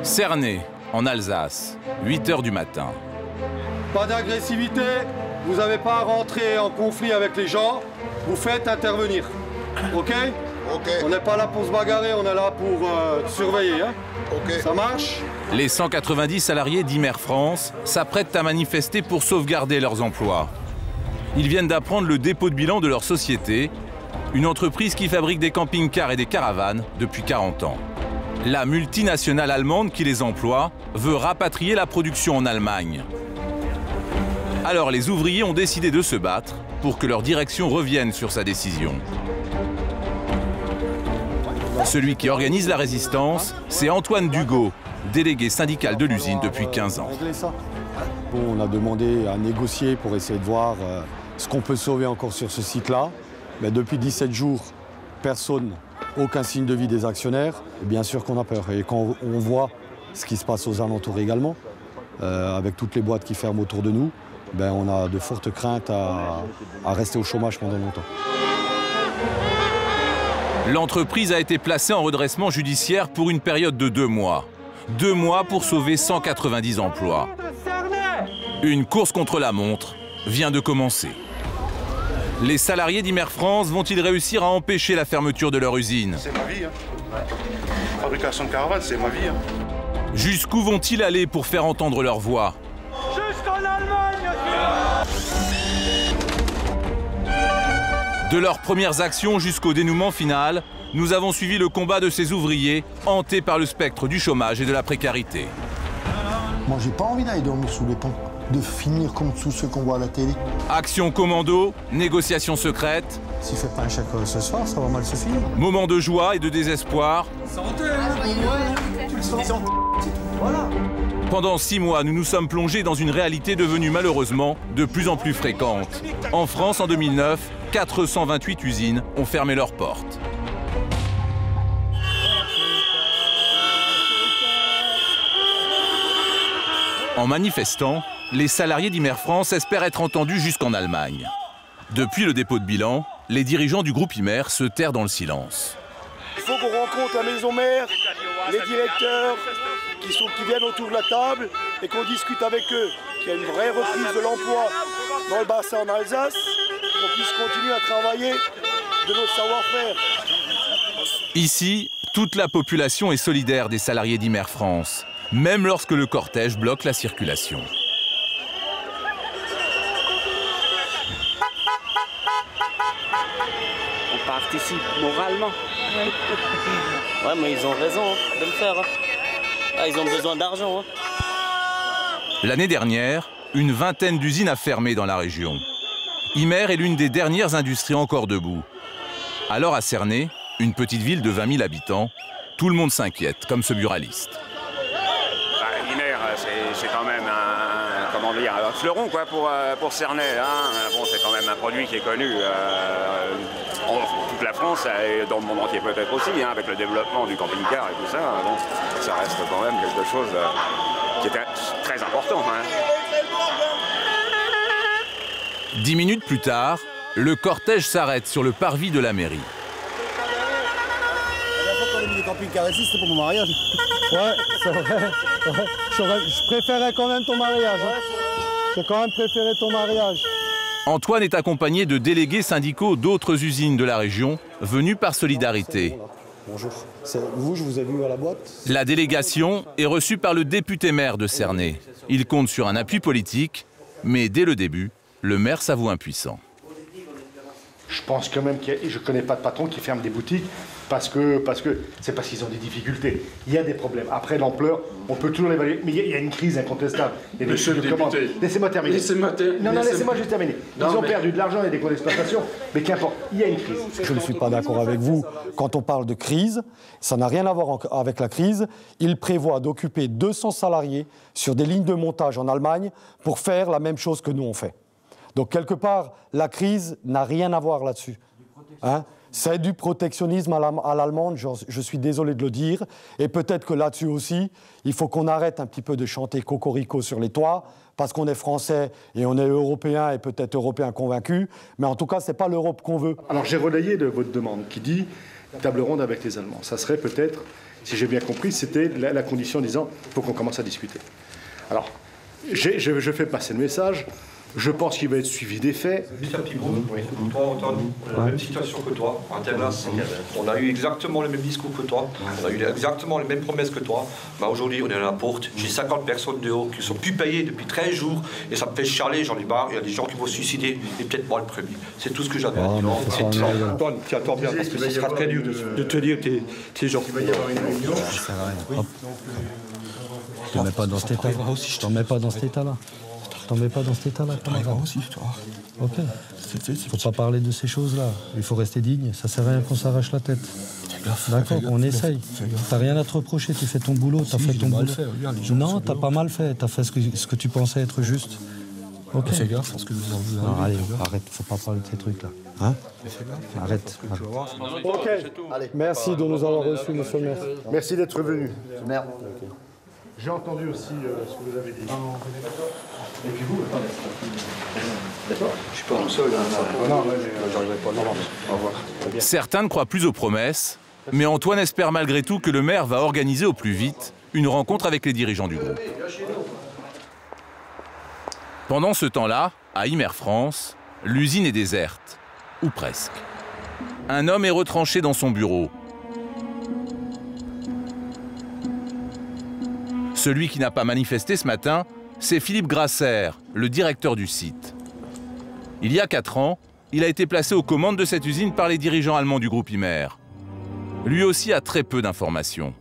Cernay, en Alsace, 8 h du matin. Pas d'agressivité, vous n'avez pas à rentrer en conflit avec les gens, vous faites intervenir. Ok? Ok. On n'est pas là pour se bagarrer, on est là pour surveiller. Hein? Ok. Ça marche? Les 190 salariés d'Imer France s'apprêtent à manifester pour sauvegarder leurs emplois. Ils viennent d'apprendre le dépôt de bilan de leur société, une entreprise qui fabrique des camping-cars et des caravanes depuis 40 ans. La multinationale allemande qui les emploie veut rapatrier la production en Allemagne. Alors les ouvriers ont décidé de se battre pour que leur direction revienne sur sa décision. Celui qui organise la résistance, c'est Antoine Dugaud, délégué syndical de l'usine depuis 15 ans. Bon, on a demandé à négocier pour essayer de voir ce qu'on peut sauver encore sur ce site-là. Mais depuis 17 jours, personne, aucun signe de vie des actionnaires. Et bien sûr qu'on a peur. Et quand on voit ce qui se passe aux alentours également, avec toutes les boîtes qui ferment autour de nous, ben on a de fortes craintes à rester au chômage pendant longtemps. L'entreprise a été placée en redressement judiciaire pour une période de 2 mois. 2 mois pour sauver 190 emplois. Une course contre la montre vient de commencer. Les salariés d'Imer France vont-ils réussir à empêcher la fermeture de leur usine? C'est ma vie. Hein. Fabrication de caravanes, c'est ma vie. Hein. Jusqu'où vont-ils aller pour faire entendre leur voix? Jusqu'en Allemagne! De leurs premières actions jusqu'au dénouement final, nous avons suivi le combat de ces ouvriers hantés par le spectre du chômage et de la précarité. Moi, j'ai pas envie d'aller dormir sous les ponts, de finir comme tous ceux qu'on voit à la télé. Action commando, négociations secrètes. S'il fait pas un chèque ce soir, ça va mal se finir. Moments de joie et de désespoir. Santé, hein, pour Noël, tu le sens. Voilà. Pendant 6 mois, nous nous sommes plongés dans une réalité devenue malheureusement de plus en plus fréquente. En France, en 2009, 428 usines ont fermé leurs portes. En manifestant, les salariés d'Imer France espèrent être entendus jusqu'en Allemagne. Depuis le dépôt de bilan, les dirigeants du groupe Imer se terrent dans le silence. Il faut qu'on rencontre la maison mère, les directeurs qui viennent autour de la table et qu'on discute avec eux, qu'il y ait une vraie reprise de l'emploi dans le bassin en Alsace, qu'on puisse continuer à travailler de notre savoir-faire. Ici, toute la population est solidaire des salariés d'Imer France, même lorsque le cortège bloque la circulation. On participe moralement. Ouais, mais ils ont raison de le faire. Hein. Ah, ils ont besoin d'argent. Hein. L'année dernière, une vingtaine d'usines a fermé dans la région. Imer est l'une des dernières industries encore debout. Alors à Cernay, une petite ville de 20 000 habitants, tout le monde s'inquiète, comme ce buraliste. Imer, c'est quand même un fleuron quoi, pour Cernay. Hein. Bon, c'est quand même un produit qui est connu en toute la France et dans le monde entier peut-être aussi, hein, avec le développement du camping-car et tout ça. Bon, ça reste quand même quelque chose qui est très important. Hein. 10 minutes plus tard, le cortège s'arrête sur le parvis de la mairie. La dernière fois qu'on a mis des camping-cars ici, c'était pour mon mariage. Ouais, c'est vrai. Ouais. Je préférais quand même ton mariage. Hein. J'ai quand même préféré ton mariage. Antoine est accompagné de délégués syndicaux d'autres usines de la région, venus par solidarité. Bonjour. Vous, je vous ai vu à la boîte. La délégation est reçue par le député maire de Cernay. Il compte sur un appui politique, mais dès le début, le maire s'avoue impuissant. Je pense quand même je ne connais pas de patron qui ferme des boutiques parce que c'est parce qu'ils ont des difficultés. Il y a des problèmes. Après l'ampleur, on peut toujours l'évaluer, mais il y a une crise incontestable. Il y a Monsieur le député. Laissez-moi terminer. Laissez-moi juste terminer. Ils ont perdu de l'argent et des coûts d'exploitation, mais qu'importe, il y a une crise. Je ne suis pas d'accord avec vous. Quand on parle de crise, ça n'a rien à voir avec la crise. Il prévoit d'occuper 200 salariés sur des lignes de montage en Allemagne pour faire la même chose que nous on fait. Donc quelque part, la crise n'a rien à voir là-dessus. Hein ? C'est du protectionnisme à l'allemande, je suis désolé de le dire. Et peut-être que là-dessus aussi, il faut qu'on arrête un petit peu de chanter cocorico sur les toits, parce qu'on est français et on est européen et peut-être européen convaincu. Mais en tout cas, ce n'est pas l'Europe qu'on veut. Alors j'ai relayé votre demande qui dit table ronde avec les Allemands. Ça serait peut-être, si j'ai bien compris, c'était la condition en disant il faut qu'on commence à discuter. Alors, je fais passer le message. Je pense qu'il va être suivi des faits. Toi, on a la même situation que toi, en Internas. On a eu exactement le même discours que toi. On a eu exactement les mêmes promesses que toi. Bah, aujourd'hui, on est à la porte. J'ai 50 personnes dehors qui ne sont plus payées depuis 13 jours. Et ça me fait chialer, j'en ai marre. Il y a des gens qui vont se suicider. Et peut-être moi le premier. C'est tout ce que j'avais à dire. Antoine, tu attends bien, parce que ce sera très dur de te dire tes gens. Il va y avoir une réunion. Je t'en mets pas dans cet état. Je t'en mets pas dans cet état-là. T'en mets pas dans cet état-là. aussi, toi. Ok. Faut pas parler de ces choses-là. Il faut rester digne. Ça sert à rien qu'on s'arrache la tête. D'accord, on essaye. T'as rien à te reprocher. Tu fais ton boulot. T'as fait ton boulot. Non, t'as pas mal fait. T'as fait ce que tu pensais être juste. Ok. Fais gaffe, parce que nous avons... Non, allez, arrête. Faut pas parler de ces trucs-là. Hein? Arrête. Ok. Merci de nous avoir reçus, monsieur le maire. Merci d'être venu. Merde. J'ai entendu aussi ce que vous avez dit. Et puis vous, d'accord. Je suis pas tout seul. Non, j'arriverai pas. Au revoir. Certains ne croient plus aux promesses, mais Antoine espère malgré tout que le maire va organiser au plus vite une rencontre avec les dirigeants du groupe. Pendant ce temps-là, à Imer France, l'usine est déserte, ou presque. Un homme est retranché dans son bureau. Celui qui n'a pas manifesté ce matin, c'est Philippe Grasser, le directeur du site. Il y a 4 ans, il a été placé aux commandes de cette usine par les dirigeants allemands du groupe Imer. Lui aussi a très peu d'informations.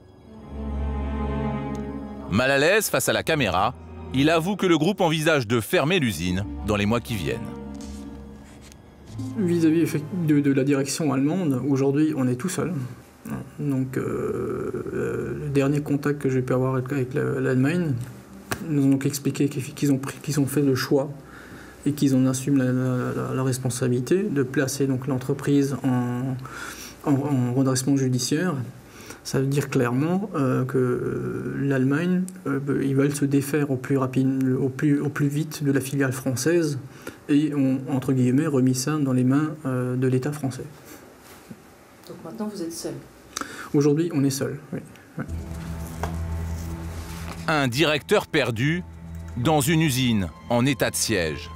Mal à l'aise face à la caméra, il avoue que le groupe envisage de fermer l'usine dans les mois qui viennent. Vis-à-vis de la direction allemande, aujourd'hui, on est tout seul. Donc, le dernier contact que j'ai pu avoir avec l'Allemagne, nous ont donc expliqué qu'ils ont fait le choix et qu'ils en assument la responsabilité de placer donc l'entreprise en redressement judiciaire. Ça veut dire clairement que l'Allemagne, ils veulent se défaire au plus vite de la filiale française et ont, entre guillemets, remis ça dans les mains de l'État français. Donc maintenant, vous êtes seul? Aujourd'hui, on est seul, oui. Un directeur perdu dans une usine en état de siège.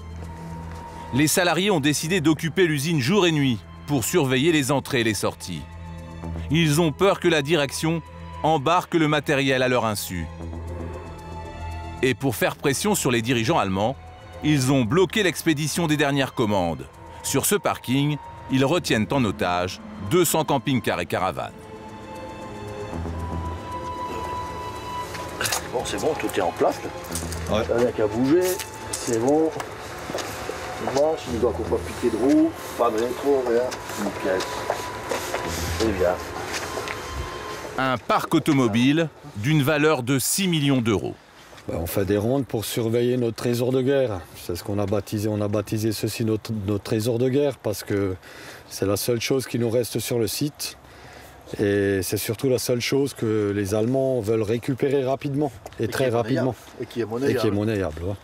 Les salariés ont décidé d'occuper l'usine jour et nuit pour surveiller les entrées et les sorties. Ils ont peur que la direction embarque le matériel à leur insu. Et pour faire pression sur les dirigeants allemands, ils ont bloqué l'expédition des dernières commandes. Sur ce parking, ils retiennent en otage 200 camping-cars et caravanes. Bon, c'est bon, tout est en place. Là. Ouais. Il n'y a qu'à bouger, c'est bon. Ça marche, il doit qu'on pas piquer de roue, pas de rétro, rien. Nickel. C'est bien. Un parc automobile d'une valeur de 6 millions d'euros. On fait des rondes pour surveiller notre trésor de guerre. C'est ce qu'on a baptisé. On a baptisé ceci notre trésor de guerre parce que c'est la seule chose qui nous reste sur le site. Et c'est surtout la seule chose que les Allemands veulent récupérer rapidement et très rapidement. Et qui est monnayable. Ouais.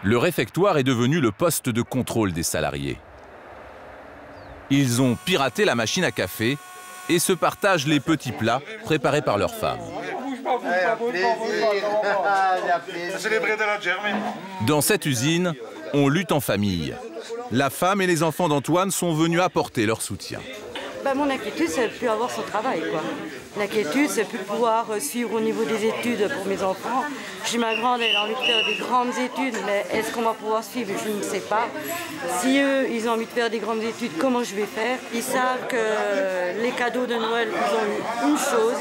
Le réfectoire est devenu le poste de contrôle des salariés. Ils ont piraté la machine à café et se partagent les petits plats préparés par leurs femmes. Dans cette usine, on lutte en famille. La femme et les enfants d'Antoine sont venus apporter leur soutien. Mon inquiétude, c'est de ne plus avoir son travail, quoi. L'inquiétude, c'est de ne plus pouvoir suivre au niveau des études pour mes enfants. J'ai ma grande, elle a envie de faire des grandes études, mais est-ce qu'on va pouvoir suivre? Je ne sais pas. Si eux, ils ont envie de faire des grandes études, comment je vais faire? Ils savent que les cadeaux de Noël, ils ont eu une chose,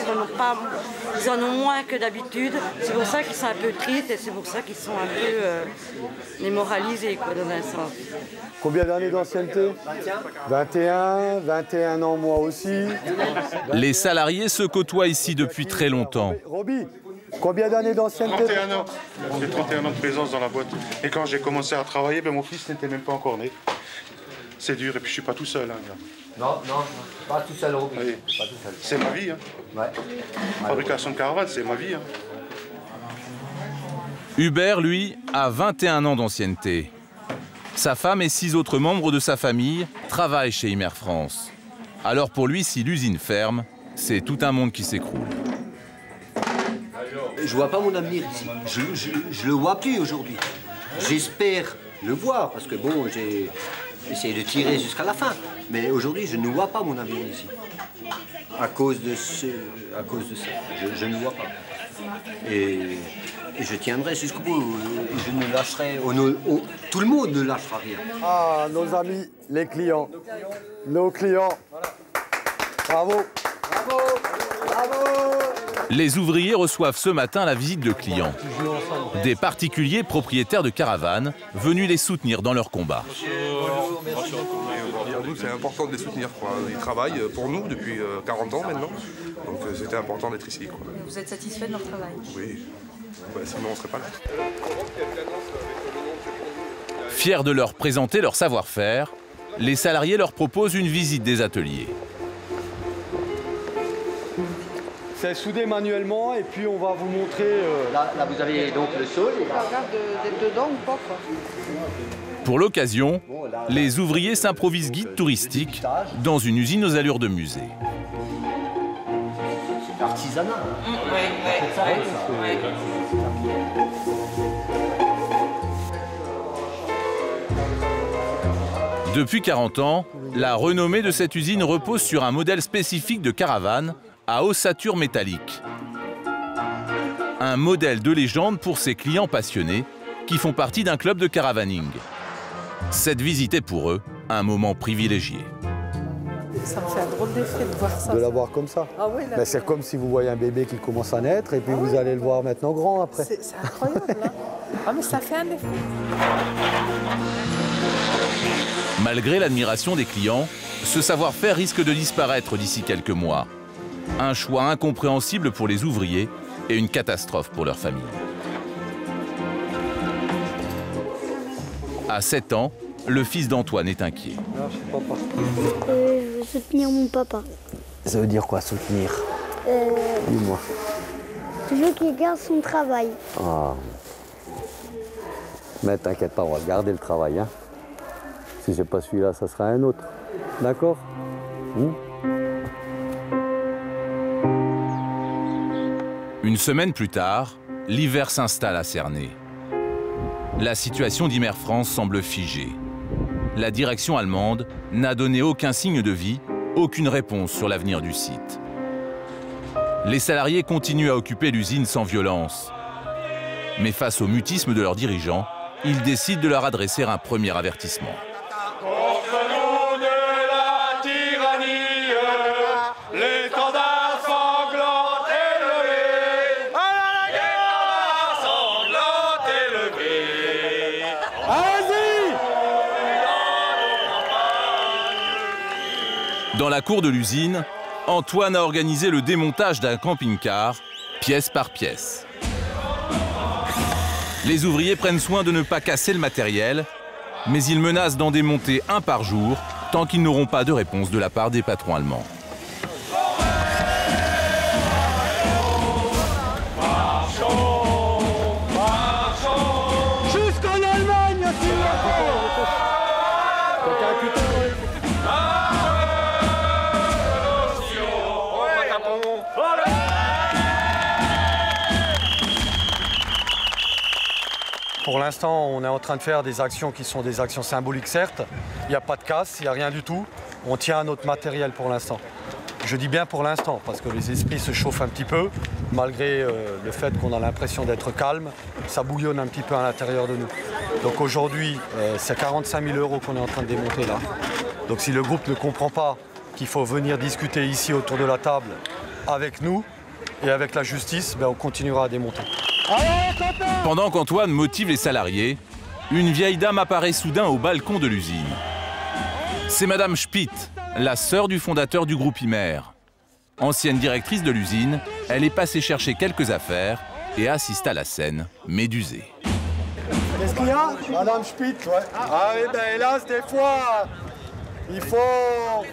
ils en ont moins que d'habitude. C'est pour ça qu'ils sont un peu tristes et c'est pour ça qu'ils sont un peu démoralisés, quoi, dans un sens. Combien d'années d'ancienneté? 21 ans, moi aussi. Les salariés se côtoient ici depuis très longtemps. Roby, combien d'années d'ancienneté? 31 ans. J'ai 31 ans de présence dans la boîte. Et quand j'ai commencé à travailler, mon fils n'était même pas encore né. C'est dur, et puis je suis pas tout seul. Hein, Non, pas tout seul, Roby. Oui. C'est ma vie. Hein. Ouais. Fabrication de caravane, c'est ma vie. Hein. Hubert, lui, a 21 ans d'ancienneté. Sa femme et 6 autres membres de sa famille travaillent chez Imer France. Alors pour lui, si l'usine ferme, c'est tout un monde qui s'écroule. Je vois pas mon avenir ici. Je le vois plus aujourd'hui. J'espère le voir, parce que bon, j'ai essayé de tirer jusqu'à la fin. Mais aujourd'hui, je ne vois pas mon avenir ici. À cause de ça. Je ne vois pas. Et je tiendrai jusqu'au bout. Je ne lâcherai. Tout le monde ne lâchera rien. Ah, nos amis, les clients. Nos clients. Bravo. Bravo. Bravo. Les ouvriers reçoivent ce matin la visite de clients. Des particuliers propriétaires de caravanes venus les soutenir dans leur combat. Pour nous, c'est important de les soutenir. Ils travaillent pour nous depuis 40 ans maintenant. Donc c'était important d'être ici. Vous êtes satisfait de leur travail? Oui. Sinon, on ne serait pas là. Fiers de leur présenter leur savoir-faire, les salariés leur proposent une visite des ateliers. C'est soudé manuellement et puis on va vous montrer... Là, vous avez donc le sol. Pas grave d'être dedans ou pas, quoi. Pour l'occasion, les ouvriers s'improvisent guides touristiques dans une usine aux allures de musée. C'est l'artisanat. Depuis 40 ans, la renommée de cette usine repose sur un modèle spécifique de caravane à ossature métallique. Un modèle de légende pour ses clients passionnés qui font partie d'un club de caravaning. Cette visite est pour eux un moment privilégié. Ça me fait un drôle d'effet de voir ça. De la voir comme ça. Ah oui, ben, c'est comme si vous voyez un bébé qui commence à naître et puis vous allez le voir maintenant grand après. C'est incroyable. Hein. Ah mais ça fait un effet. Malgré l'admiration des clients, ce savoir-faire risque de disparaître d'ici quelques mois. Un choix incompréhensible pour les ouvriers et une catastrophe pour leur famille. À 7 ans, le fils d'Antoine est inquiet. Je veux soutenir mon papa. Ça veut dire quoi, soutenir? Dis-moi. Je veux qu'il garde son travail. Ah. Mais t'inquiète pas, on va garder le travail. Hein. Si c'est pas celui-là, ça sera un autre. D'accord? Une semaine plus tard, l'hiver s'installe à Cernay. La situation d'Imer France semble figée. La direction allemande n'a donné aucun signe de vie, aucune réponse sur l'avenir du site. Les salariés continuent à occuper l'usine sans violence. Mais face au mutisme de leurs dirigeants, ils décident de leur adresser un premier avertissement. Contre nous de la tyrannie, l'étendard sanglant élevé. À la guerre sanglant élevé. Allez-y! Dans la cour de l'usine, Antoine a organisé le démontage d'un camping-car, pièce par pièce. Les ouvriers prennent soin de ne pas casser le matériel, mais ils menacent d'en démonter un par jour tant qu'ils n'auront pas de réponse de la part des patrons allemands. Jusqu'en Allemagne, s'il le faut. Pour l'instant, on est en train de faire des actions qui sont des actions symboliques, certes. Il n'y a pas de casse, il n'y a rien du tout. On tient à notre matériel pour l'instant. Je dis bien pour l'instant, parce que les esprits se chauffent un petit peu. Malgré le fait qu'on a l'impression d'être calme, ça bouillonne un petit peu à l'intérieur de nous. Donc aujourd'hui, c'est 45 000 € qu'on est en train de démonter là. Donc si le groupe ne comprend pas qu'il faut venir discuter ici autour de la table avec nous et avec la justice, ben on continuera à démonter. Pendant qu'Antoine motive les salariés, une vieille dame apparaît soudain au balcon de l'usine. C'est Madame Spitt, la sœur du fondateur du groupe Imer. Ancienne directrice de l'usine, elle est passée chercher quelques affaires et assiste à la scène, médusée. Qu'est-ce qu'il y a? Madame Spitt, ouais. Ah oui, ben hélas, des fois, il faut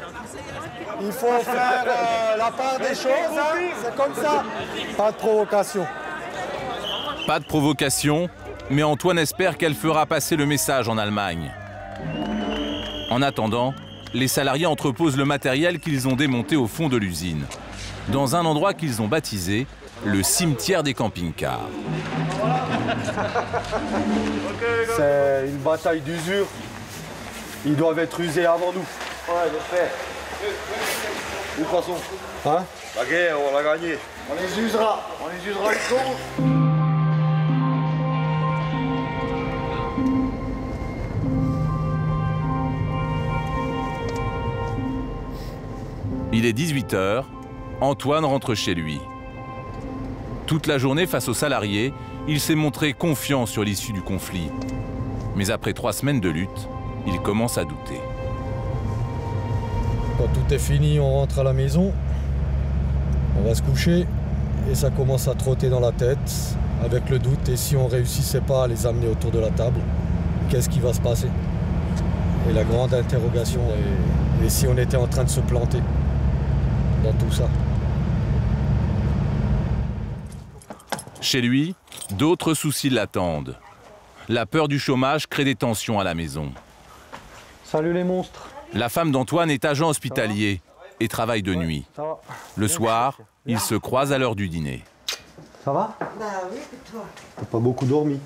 Il faut faire la part des choses, hein. C'est comme ça. Pas de provocation. Pas de provocation, mais Antoine espère qu'elle fera passer le message en Allemagne. En attendant, les salariés entreposent le matériel qu'ils ont démonté au fond de l'usine, dans un endroit qu'ils ont baptisé le cimetière des camping-cars. C'est une bataille d'usure. Ils doivent être usés avant nous. Ouais, j'espère. De toute façon, hein? La guerre, on l'a gagnée. On les usera. On les usera jusqu'au bout. Il est 18 h, Antoine rentre chez lui. Toute la journée face aux salariés, il s'est montré confiant sur l'issue du conflit. Mais après 3 semaines de lutte, il commence à douter. Quand tout est fini, on rentre à la maison, on va se coucher et ça commence à trotter dans la tête avec le doute. Et si on ne réussissait pas à les amener autour de la table, qu'est-ce qui va se passer? Et la grande interrogation est, et si on était en train de se planter dans tout ça? Chez lui, d'autres soucis l'attendent. La peur du chômage crée des tensions à la maison. Salut les monstres. La femme d'Antoine est agent hospitalier et travaille de nuit. Le soir, ils se croisent à l'heure du dîner. Ça va? Bah oui, et toi? T'as pas beaucoup dormi?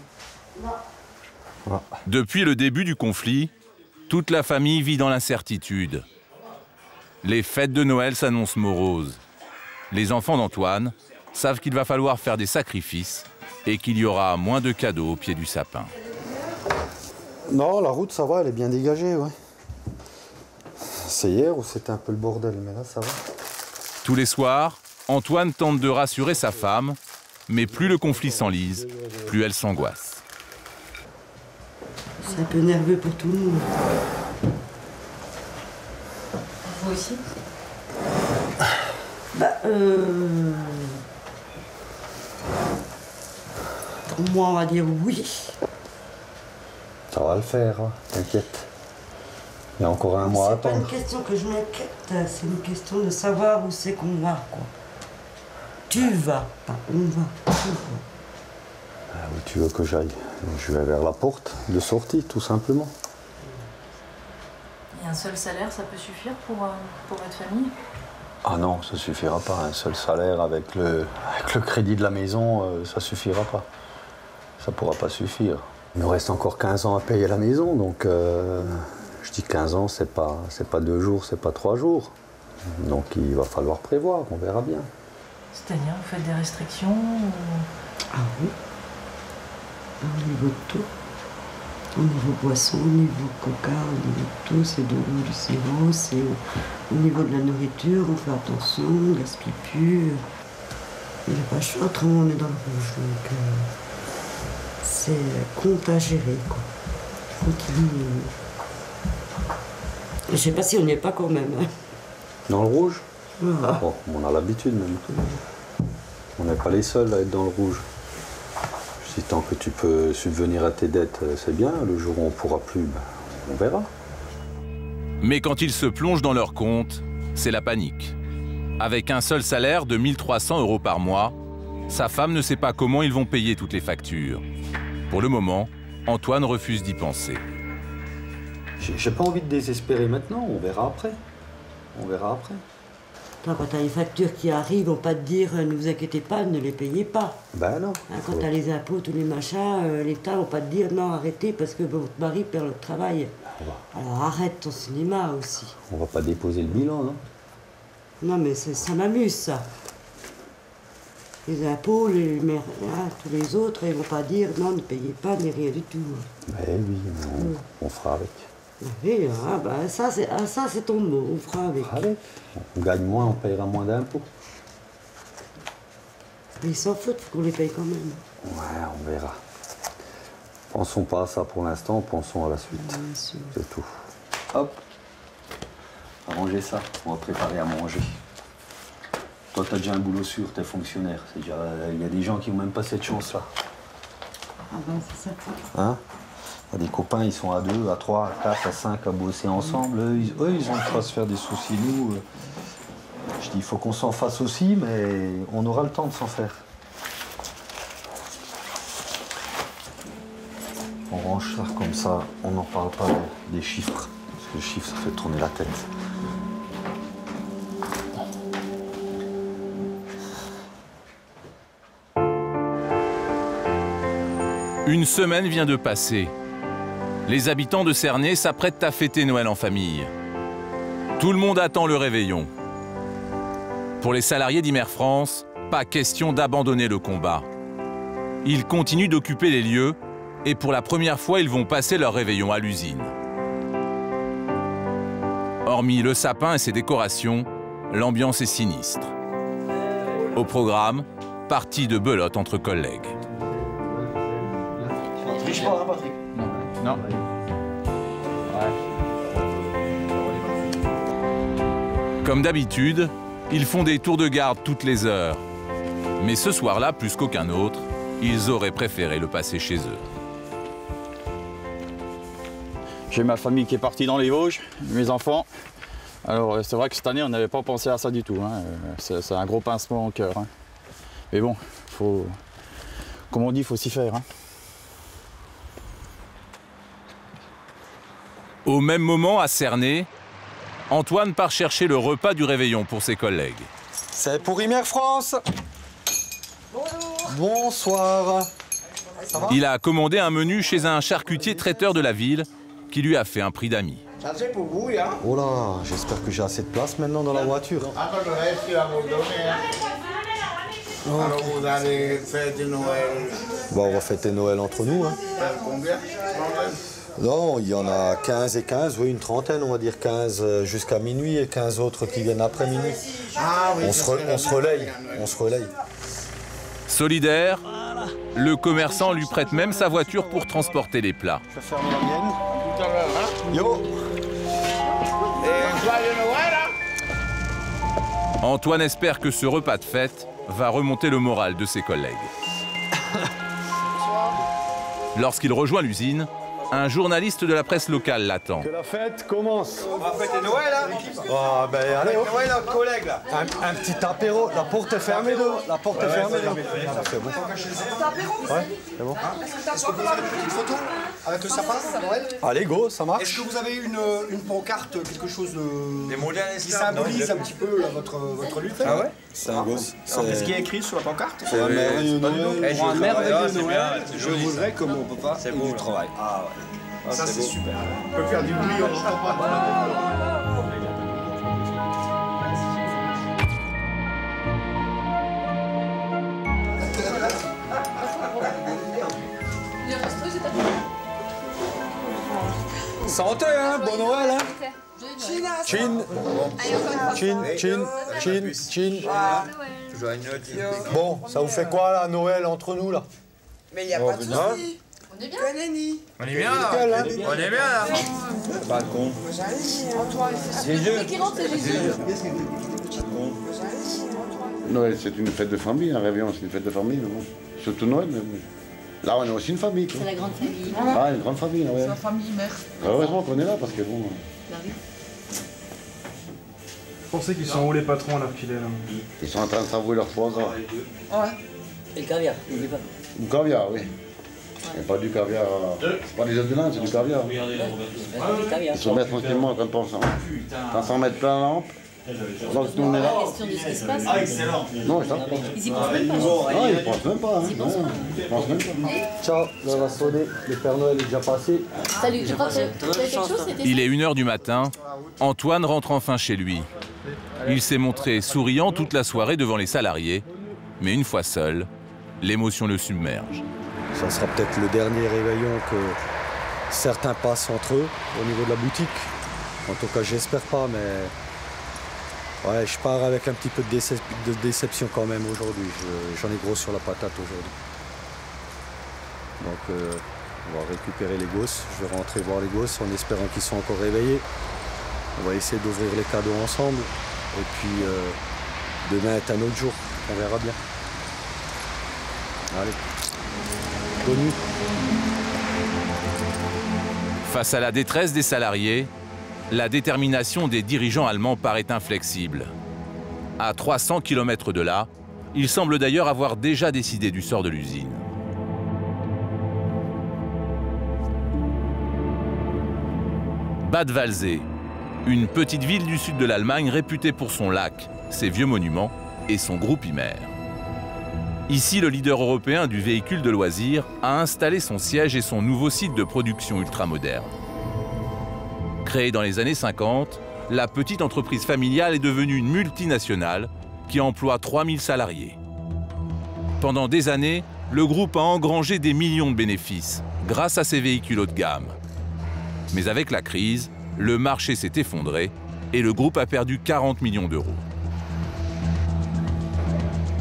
Non. Depuis le début du conflit, toute la famille vit dans l'incertitude. Les fêtes de Noël s'annoncent moroses. Les enfants d'Antoine savent qu'il va falloir faire des sacrifices et qu'il y aura moins de cadeaux au pied du sapin. Non, la route, ça va, elle est bien dégagée, ouais. C'est hier où c'était un peu le bordel, mais là, ça va. Tous les soirs, Antoine tente de rassurer sa femme, mais plus le conflit s'enlise, plus elle s'angoisse. C'est un peu nerveux pour tout le monde. Vous aussi? Pour moi, on va dire oui. Ça va le faire, hein, t'inquiète. Il y a encore un mois à attendre. C'est pas une question que je m'inquiète, c'est une question de savoir où c'est qu'on va, quoi. Tu vas, pas on va, tu vas. Où tu veux que j'aille? Je vais vers la porte de sortie, tout simplement. Et un seul salaire, ça peut suffire pour votre famille? Ah non, ça suffira pas. Un seul salaire avec le crédit de la maison, ça suffira pas. Ça pourra pas suffire. Il nous reste encore 15 ans à payer la maison, donc je dis 15 ans, c'est pas 2 jours, c'est pas 3 jours. Donc il va falloir prévoir, on verra bien. C'est-à-dire, vous faites des restrictions ou... Ah oui. Au niveau de tout. Au niveau boisson, au niveau coca, au niveau de tout, c'est de l'eau, du sirop, c'est au niveau de la nourriture, on fait attention, on gaspille plus. Il n'y a pas le choix, autrement on est dans le rouge. Donc c'est compte à gérer, quoi. Tranquille. Je sais pas si on n'y est pas quand même. Hein. Dans le rouge? Voilà. Bon, on a l'habitude même. On n'est pas les seuls à être dans le rouge. Si tant que tu peux subvenir à tes dettes, c'est bien. Le jour où on ne pourra plus, ben, on verra. Mais quand ils se plongent dans leur compte, c'est la panique. Avec un seul salaire de 1 300 € par mois, sa femme ne sait pas comment ils vont payer toutes les factures. Pour le moment, Antoine refuse d'y penser. J'ai pas envie de désespérer maintenant, on verra après. On verra après. Toi, quand tu as les factures qui arrivent, on va pas te dire ne vous inquiétez pas, ne les payez pas. Ben non. Hein, quand tu as les impôts, tous les machins, l'État va pas te dire non, arrêtez parce que votre mari perd le travail. Alors arrête ton cinéma aussi. On va pas déposer le bilan, non? Non, mais ça m'amuse, ça. Les impôts, les maires, hein, tous les autres, ils vont pas dire non, ne payez pas, ni rien du tout. Ben oui, mais on fera avec. Oui, hein, ben ça c'est ton mot, on fera avec. On gagne moins, on payera moins d'impôts. Mais ils s'en foutent, faut qu'on les paye quand même. Ouais, on verra. Pensons pas à ça pour l'instant, pensons à la suite. C'est tout. Hop. Arrangez ça, on va préparer à manger. Toi, t'as déjà un boulot sûr, t'es fonctionnaire. Il y a des gens qui n'ont même pas cette chance-là. Ah ben, c'est ça. Hein? Il y a des copains, ils sont à 2, à 3, à 4, à 5 à bosser ensemble. Eux, ils ont pas se faire des soucis. Nous, je dis, il faut qu'on s'en fasse aussi, mais on aura le temps de s'en faire. On range ça comme ça, on n'en parle pas des chiffres. Parce que les chiffres, ça fait tourner la tête. Une semaine vient de passer. Les habitants de Cernay s'apprêtent à fêter Noël en famille. Tout le monde attend le réveillon. Pour les salariés d'Imer France, pas question d'abandonner le combat. Ils continuent d'occuper les lieux et pour la première fois, ils vont passer leur réveillon à l'usine. Hormis le sapin et ses décorations, l'ambiance est sinistre. Au programme, partie de belote entre collègues. On triche pas, hein, Patrick? Non. Comme d'habitude, ils font des tours de garde toutes les heures. Mais ce soir-là, plus qu'aucun autre, ils auraient préféré le passer chez eux. J'ai ma famille qui est partie dans les Vosges, mes enfants. Alors c'est vrai que cette année, on n'avait pas pensé à ça du tout. Hein. C'est un gros pincement au cœur. Hein. Mais bon, faut, comme on dit, il faut s'y faire. Hein. Au même moment, à Cernay, Antoine part chercher le repas du réveillon pour ses collègues. C'est pour Imer France. Bonsoir. Ça va? Il a commandé un menu chez un charcutier traiteur de la ville qui lui a fait un prix d'amis. Ça c'est pour vous, hein? Oh là, j'espère que j'ai assez de place maintenant dans la voiture. Après le reste, il va vous donner, hein? Alors vous allez fêter Noël. Bon, on va fêter Noël entre nous. Hein. Combien? Non, il y en a 15 et 15, oui, une trentaine, on va dire 15 jusqu'à minuit et 15 autres qui viennent après minuit. Ah, oui, on se relaye. Solidaire, le commerçant lui prête même sa voiture pour transporter les plats. Je vais fermer la mienne. Tout à l'heure, hein? Yo! Et un joyeux Noël, hein? Antoine espère que ce repas de fête va remonter le moral de ses collègues. Lorsqu'il rejoint l'usine, un journaliste de la presse locale l'attend. Que la fête commence. On va fêter Noël, hein? Ah, ben allez, hop. Noël, notre collègue, là. Un petit apéro. La porte est fermée, La porte est fermée, Ah, c'est bon. Ouais, c'est bon. Est-ce que vous avez une petite photo avec le sapin, Noël? Allez, go, ça marche. Est-ce que vous avez une pancarte, quelque chose Des modèles qui symbolise un petit peu votre lutte? Ah ouais? C'est un gosse. Qu'est-ce qui est écrit sur la pancarte? Pour un merveilleux Noël. Pour un merveilleux Noël, Noël, je voudrais que mon papa ait du travail. Ah ouais. Ça c'est super. On peut faire du bruit, on n'entend pas. Santé, hein, bon Noël, hein. Chin. Bon, ça vous fait quoi, là, Noël, entre nous, là? Mais il n'y a pas de soucis. On est bien. On est bien, là. On est bien, là. Balcon. Celui qui rentre, c'est Jésus. Noël, c'est une fête de famille, un réveillon, c'est une fête de famille, mais bon. Surtout Noël, mais bon. Là, on est aussi une famille, quoi. C'est la grande famille. Ah, une grande famille, ouais. C'est la famille mère. Heureusement qu'on est là, parce que bon... Vous pensez qu'ils sont où les patrons à l'heure qu'il est, là? Ils sont en train de savourer leur foie gras. Ouais. Et le caviar, n'oublie pas. Du caviar, oui. Mais pas du caviar... C'est pas des œufs de l'Inde, c'est du caviar. Ils se mettent tranquillement quand on s'en met plein la lampe. Donc nous on est là. Question de ce qui se passe. Ah, excellent. Non, ça. Ils y pensent même pas. Ah, ils pensent même pas. Ils pensent même pas. Ciao, ça va sonner. Le Père Noël est déjà passé. Salut, tu crois que t'as quelque chose? Il est 1h du matin. Antoine rentre enfin chez lui. Il s'est montré souriant toute la soirée devant les salariés. Mais une fois seul, l'émotion le submerge. Ça sera peut-être le dernier réveillon que certains passent entre eux au niveau de la boutique. En tout cas, j'espère pas, mais... Ouais, je pars avec un petit peu de déception quand même aujourd'hui. J'en ai gros sur la patate aujourd'hui. Donc on va récupérer les gosses. Je vais rentrer voir les gosses en espérant qu'ils sont encore réveillés. On va essayer d'ouvrir les cadeaux ensemble. Et puis demain est un autre jour. On verra bien. Allez. Bonne nuit. Face à la détresse des salariés, la détermination des dirigeants allemands paraît inflexible. À 300 km de là, ils semblent d'ailleurs avoir déjà décidé du sort de l'usine. Bad Waldsee, une petite ville du sud de l'Allemagne réputée pour son lac, ses vieux monuments et son groupe Imer. Ici, le leader européen du véhicule de loisirs a installé son siège et son nouveau site de production ultramoderne. Créée dans les années 50, la petite entreprise familiale est devenue une multinationale qui emploie 3000 salariés. Pendant des années, le groupe a engrangé des millions de bénéfices grâce à ses véhicules haut de gamme. Mais avec la crise, le marché s'est effondré et le groupe a perdu 40 millions d'euros.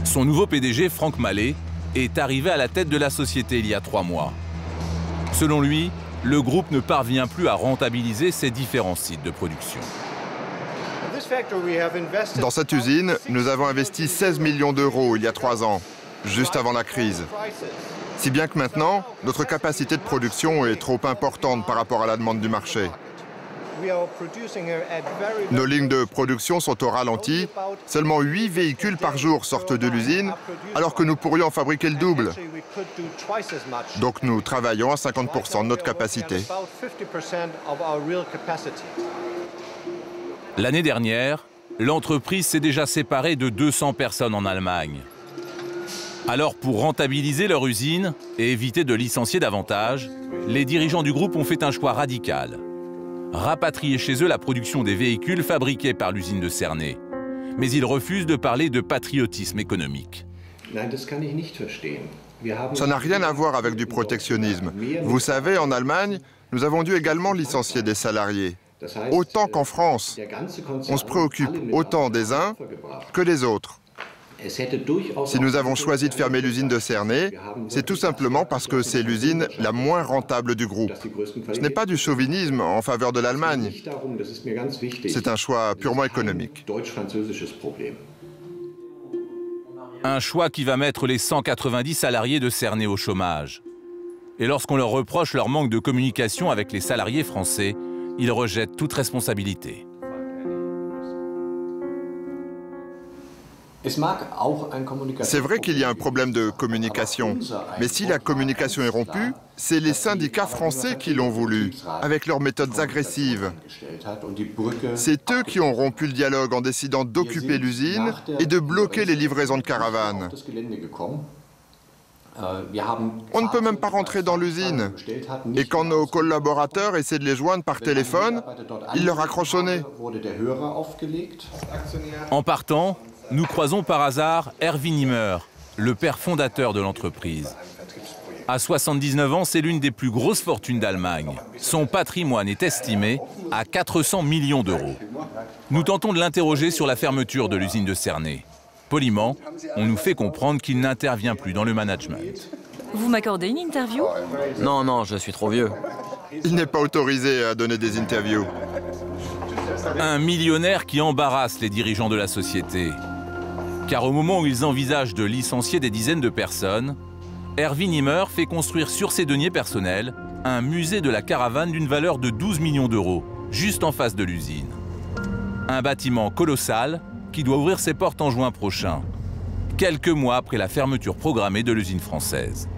Son nouveau PDG, Frank Mallet, est arrivé à la tête de la société il y a 3 mois. Selon lui, le groupe ne parvient plus à rentabiliser ses différents sites de production. Dans cette usine, nous avons investi 16 millions d'euros il y a 3 ans, juste avant la crise. Si bien que maintenant, notre capacité de production est trop importante par rapport à la demande du marché. Nos lignes de production sont au ralenti. Seulement 8 véhicules par jour sortent de l'usine, alors que nous pourrions en fabriquer le double. Donc nous travaillons à 50% de notre capacité. L'année dernière, l'entreprise s'est déjà séparée de 200 personnes en Allemagne. Alors, pour rentabiliser leur usine et éviter de licencier davantage, les dirigeants du groupe ont fait un choix radical. Rapatrier chez eux la production des véhicules fabriqués par l'usine de Cernay. Mais ils refusent de parler de patriotisme économique. Ça n'a rien à voir avec du protectionnisme. Vous savez, en Allemagne, nous avons dû également licencier des salariés. Autant qu'en France. On se préoccupe autant des uns que des autres. Si nous avons choisi de fermer l'usine de Cernay, c'est tout simplement parce que c'est l'usine la moins rentable du groupe. Ce n'est pas du chauvinisme en faveur de l'Allemagne. C'est un choix purement économique. Un choix qui va mettre les 190 salariés de Cernay au chômage. Et lorsqu'on leur reproche leur manque de communication avec les salariés français, ils rejettent toute responsabilité. C'est vrai qu'il y a un problème de communication, mais si la communication est rompue, c'est les syndicats français qui l'ont voulu, avec leurs méthodes agressives. C'est eux qui ont rompu le dialogue en décidant d'occuper l'usine et de bloquer les livraisons de caravanes. On ne peut même pas rentrer dans l'usine. Et quand nos collaborateurs essaient de les joindre par téléphone, ils leur accrochent au nez. En partant, nous croisons par hasard Erwin Imer, le père fondateur de l'entreprise. À 79 ans, c'est l'une des plus grosses fortunes d'Allemagne. Son patrimoine est estimé à 400 millions d'euros. Nous tentons de l'interroger sur la fermeture de l'usine de Cernay. Poliment, on nous fait comprendre qu'il n'intervient plus dans le management. Vous m'accordez une interview? Non, non, je suis trop vieux. Il n'est pas autorisé à donner des interviews. Un millionnaire qui embarrasse les dirigeants de la société. Car au moment où ils envisagent de licencier des dizaines de personnes, Erwin Imer fait construire sur ses deniers personnels un musée de la caravane d'une valeur de 12 millions d'euros, juste en face de l'usine. Un bâtiment colossal qui doit ouvrir ses portes en juin prochain, quelques mois après la fermeture programmée de l'usine française.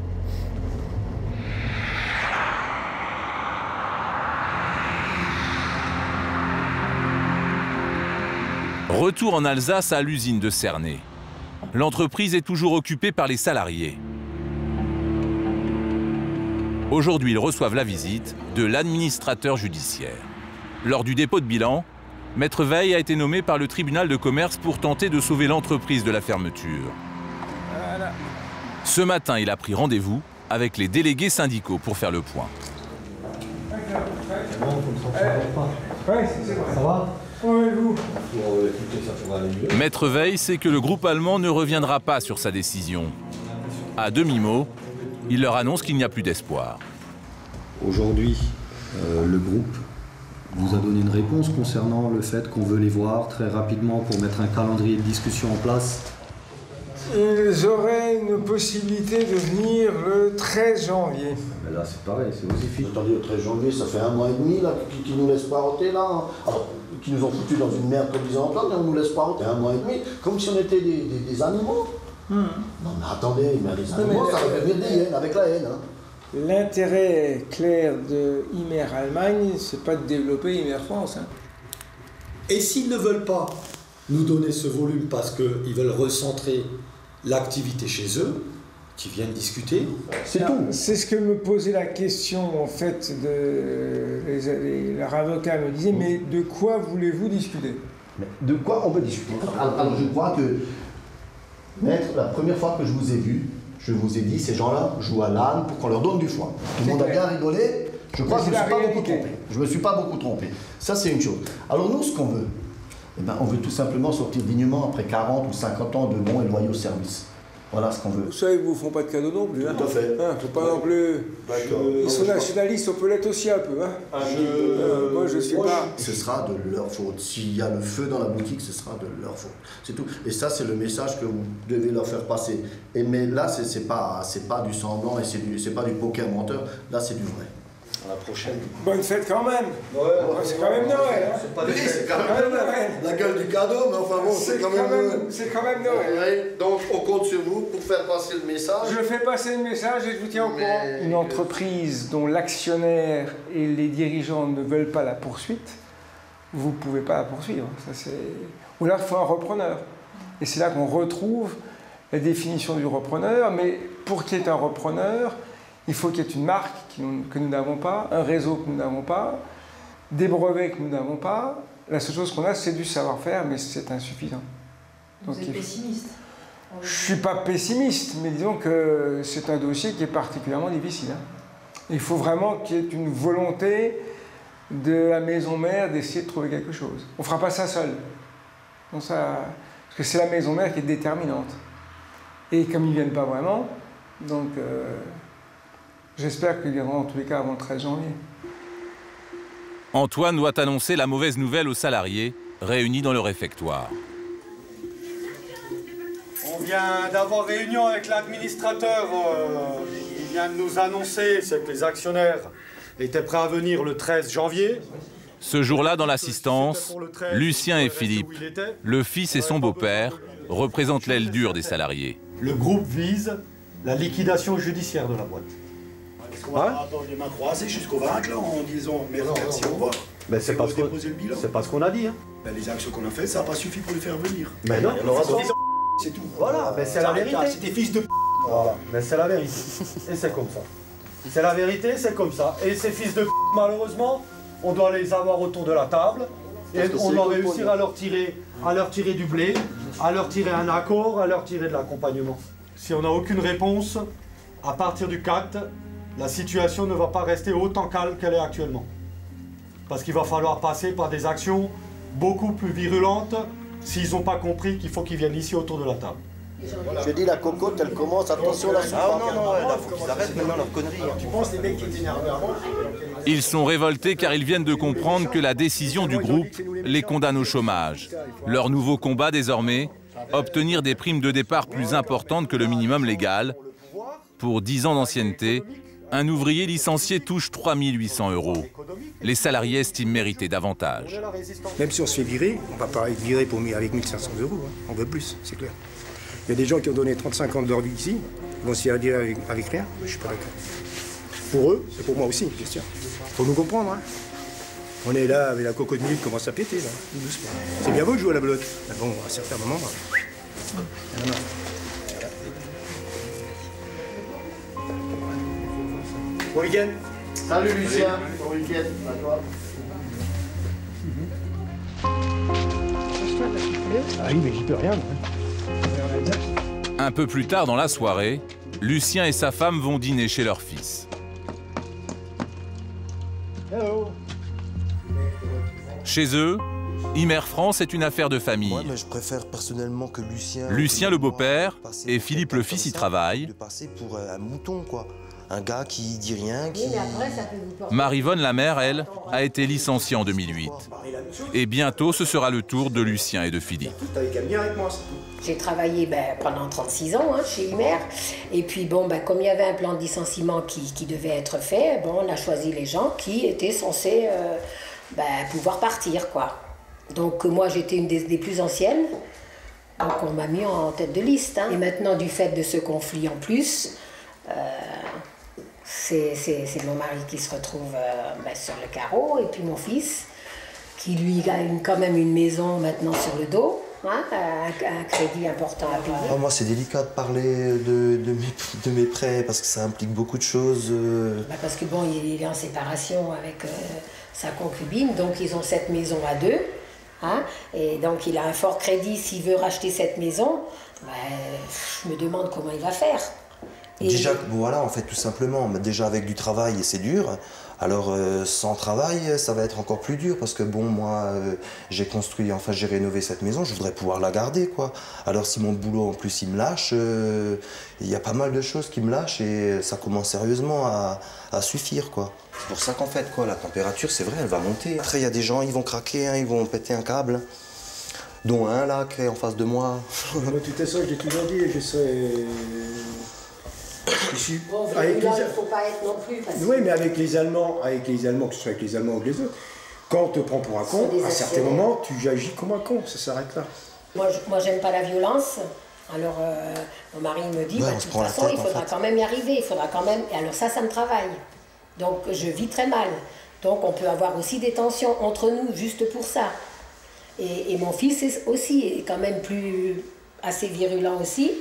Retour en Alsace à l'usine de Cernay. L'entreprise est toujours occupée par les salariés. Aujourd'hui, ils reçoivent la visite de l'administrateur judiciaire. Lors du dépôt de bilan, Maître Veil a été nommé par le tribunal de commerce pour tenter de sauver l'entreprise de la fermeture. Ce matin, il a pris rendez-vous avec les délégués syndicaux pour faire le point. Ça va? Maître Veil sait que le groupe allemand ne reviendra pas sur sa décision. À demi-mot, il leur annonce qu'il n'y a plus d'espoir. Aujourd'hui, le groupe vous a donné une réponse concernant le fait qu'on veut les voir très rapidement pour mettre un calendrier de discussion en place. Ils auraient une possibilité de venir le 13 janvier. Mais là, c'est pareil, c'est aussi fini. Attendez, le 13 janvier, ça fait 1 mois et demi là, qui nous laissent pas rôter là. Alors, qui nous ont foutus dans une merde comme disait Antoine, et on nous laisse pas rôter 1 mois et demi, comme si on était des animaux. Non mais attendez, mais les animaux, ça va devenir des hyènes, avec la haine. Hein. L'intérêt clair de Imer Allemagne, c'est pas de développer Imer France. Hein. Et s'ils ne veulent pas nous donner ce volume parce qu'ils veulent recentrer l'activité chez eux, qui viennent discuter, c'est tout. C'est ce que me posait la question, en fait, leur avocat me disait, mais de quoi voulez-vous discuter? Mais de quoi on peut discuter? Alors je crois que, maître, la première fois que je vous ai vu, je vous ai dit, ces gens-là jouent à l'âne pour qu'on leur donne du foin. Tout le monde a bien rigolé, je crois que je ne me suis pas beaucoup trompé. Je me suis pas beaucoup trompé. Ça, c'est une chose. Alors nous, ce qu'on veut, eh ben, on veut tout simplement sortir dignement après 40 ou 50 ans de bons et loyaux services. Voilà ce qu'on veut. Vous savez, ils vous font pas de cadeaux non plus. Hein. Tout à fait. Faut pas non plus. Ils sont nationalistes, on peut l'être aussi un peu. Hein. Moi, je suis pas. Ce sera de leur faute. S'il y a le feu dans la boutique, ce sera de leur faute. C'est tout. Et ça, c'est le message que vous devez leur faire passer. Mais là, c'est pas du semblant et c'est pas du poker menteur. Là, c'est du vrai. À la prochaine. Bonne fête quand même. Ouais, c'est quand même Noël. Hein. C'est pas des fêtes, c'est quand même Noël. La gueule du cadeau, mais enfin bon, c'est quand même Noël. C'est quand même Noël. Donc on compte sur vous pour faire passer le message. Je fais passer le message et je vous tiens au courant. Une entreprise dont l'actionnaire et les dirigeants ne veulent pas la poursuite, vous ne pouvez pas la poursuivre. Ou là, il faut un repreneur. Et c'est là qu'on retrouve la définition du repreneur. Mais pour qu'il y ait un repreneur, il faut qu'il y ait une marque que nous n'avons pas, un réseau que nous n'avons pas, des brevets que nous n'avons pas. La seule chose qu'on a, c'est du savoir-faire, mais c'est insuffisant. Donc, vous êtes pessimiste? Je ne suis pas pessimiste, mais disons que c'est un dossier qui est particulièrement difficile. Hein. Il faut vraiment qu'il y ait une volonté de la maison mère d'essayer de trouver quelque chose. On ne fera pas ça seul. Donc parce que c'est la maison mère qui est déterminante. Et comme ils ne viennent pas vraiment, donc... j'espère qu'ils viendront en tous les cas avant le 13 janvier. Antoine doit annoncer la mauvaise nouvelle aux salariés réunis dans le réfectoire. On vient d'avoir réunion avec l'administrateur. Il vient de nous annoncer que les actionnaires étaient prêts à venir le 13 janvier. Ce jour-là, dans l'assistance, Lucien et Philippe, le fils et son beau-père, représentent l'aile dure des salariés. Le groupe vise la liquidation judiciaire de la boîte. Est-ce qu'on va attendre les mains croisées jusqu'au 20 là en disant merci, au revoir? Ben c'est pas ce qu'on a dit. Hein. Ben, les actions qu'on a faites, ça n'a pas suffi pour les faire venir. Mais non, il y en aura d'autres. C'est tout. Voilà, ben c'est la vérité. C'est des fils de Voilà, mais c'est la vérité. Et c'est comme ça. C'est la vérité, c'est comme ça. Et ces fils de malheureusement, on doit les avoir autour de la table. Et on doit réussir à leur tirer du blé, à leur tirer un accord, à leur tirer de l'accompagnement. Si on n'a aucune réponse, à partir du 4, la situation ne va pas rester autant calme qu'elle est actuellement. Parce qu'il va falloir passer par des actions beaucoup plus virulentes s'ils n'ont pas compris qu'il faut qu'ils viennent ici autour de la table. Je dis la cocotte, elle commence, attention là. Ah non, là, faut qu'ils arrêtent maintenant leur connerie. Tu penses les mecs qui étaient énervés avant? Ils sont révoltés car ils viennent de comprendre que la décision du groupe les condamne au chômage. Leur nouveau combat désormais, obtenir des primes de départ plus importantes que le minimum légal. Pour 10 ans d'ancienneté, un ouvrier licencié touche 3 800 €. Les salariés estiment mériter davantage. Même si on se fait virer, on ne va pas être viré avec 1 500 €. Hein. On veut plus, c'est clair. Il y a des gens qui ont donné 35 ans de leur vie ici, ils vont se faire dire avec rien. Je ne suis pas d'accord. Pour eux, c'est pour moi aussi, bien sûr. Il faut nous comprendre. Hein. On est là avec la cocotte minute qui commence à péter, là, doucement. C'est bien beau de jouer à la belote. Mais bon, à certains moments... Non. Bon week-end. Salut Lucien, bon week-end à toi. Ah oui, mais j'y peux rien. Un peu plus tard dans la soirée, Lucien et sa femme vont dîner chez leur fils. Hello. Chez eux, Imer France est une affaire de famille. Ouais, mais je préfère personnellement que Lucien... Lucien le beau-père et Philippe le fils y travaillent. De passer pour un mouton, quoi. un gars qui dit rien, qui... Marie-Vonne, la mère, elle, a été licenciée en 2008. Et bientôt, ce sera le tour de Lucien et de Philippe. J'ai travaillé pendant 36 ans chez Imer. Et puis, comme il y avait un plan de licenciement qui devait être fait, on a choisi les gens qui étaient censés pouvoir partir, quoi. Donc, moi, j'étais une des plus anciennes. Donc, on m'a mis en tête de liste. Et maintenant, du fait de ce conflit en plus, c'est mon mari qui se retrouve sur le carreau. Et puis, mon fils, qui lui a quand même une maison maintenant sur le dos. Un crédit important à payer. Moi, c'est délicat de parler de mes prêts parce que ça implique beaucoup de choses. Parce que il est en séparation avec sa concubine, donc ils ont cette maison à deux. Et donc il a un fort crédit. S'il veut racheter cette maison, je me demande comment il va faire. Déjà, voilà, en fait, tout simplement, déjà avec du travail, c'est dur. Alors, sans travail, ça va être encore plus dur parce que moi, j'ai construit, enfin, j'ai rénové cette maison, je voudrais pouvoir la garder, quoi. Alors, si mon boulot, en plus, il me lâche, il y a pas mal de choses qui me lâchent et ça commence sérieusement à suffire, quoi. C'est pour ça qu'en fait, la température, c'est vrai, elle va monter. Après, il y a des gens, ils vont craquer, ils vont péter un câble, dont un, là, qui est en face de moi. Moi, tout ça, je l'ai toujours dit, je serai... Il ne faut pas être non plus. Oui, mais avec les Allemands, que ce soit avec les Allemands ou les autres, quand on te prend pour un con, à certains moments, tu agis comme un con, ça s'arrête là. Moi j'aime pas la violence. Alors, mon mari me dit, de toute façon, il faudra quand même y arriver, il faudra quand même... Et alors ça me travaille. Donc, je vis très mal. Donc, on peut avoir aussi des tensions entre nous, juste pour ça. Et mon fils est quand même assez virulent aussi.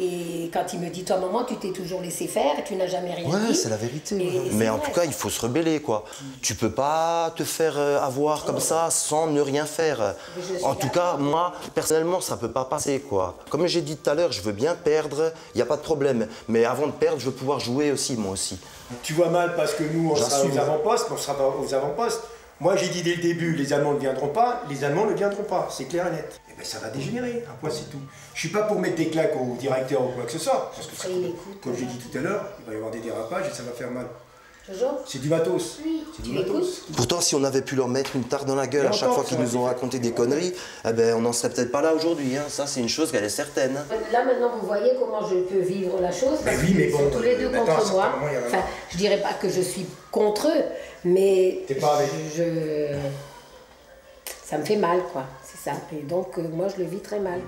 Et quand il me dit, toi, maman, tu t'es toujours laissé faire et tu n'as jamais rien dit. Ouais, c'est la vérité. Mais en tout cas, il faut se rebeller, quoi. Tu peux pas te faire avoir comme ça sans ne rien faire. En tout cas, moi, personnellement, ça peut pas passer, quoi. Comme j'ai dit tout à l'heure, je veux bien perdre, il n'y a pas de problème. Mais avant de perdre, je veux pouvoir jouer aussi, moi aussi. Tu vois mal parce que nous, on sera aux avant-postes, mais on sera pas aux avant-postes. Moi, j'ai dit dès le début, les Allemands ne viendront pas, les Allemands ne viendront pas, c'est clair et net. Et bien, ça va dégénérer, un point, c'est tout. Je suis pas pour mettre des claques au directeur ou quoi que ce soit, parce que, comme j'ai dit tout à l'heure, il va y avoir des dérapages et ça va faire mal. C'est du matos. Oui, c'est du matos. Pourtant, si on avait pu leur mettre une tarte dans la gueule à chaque fois qu'ils nous ont raconté des conneries, on n'en serait peut-être pas là aujourd'hui. Ça, c'est une chose qu'elle est certaine. Là, maintenant, vous voyez comment je peux vivre la chose. Parce qu'ils sont tous les deux contre moi. Enfin, je dirais pas que je suis contre eux, mais ça me fait mal, quoi. C'est ça. Et donc, moi, je le vis très mal.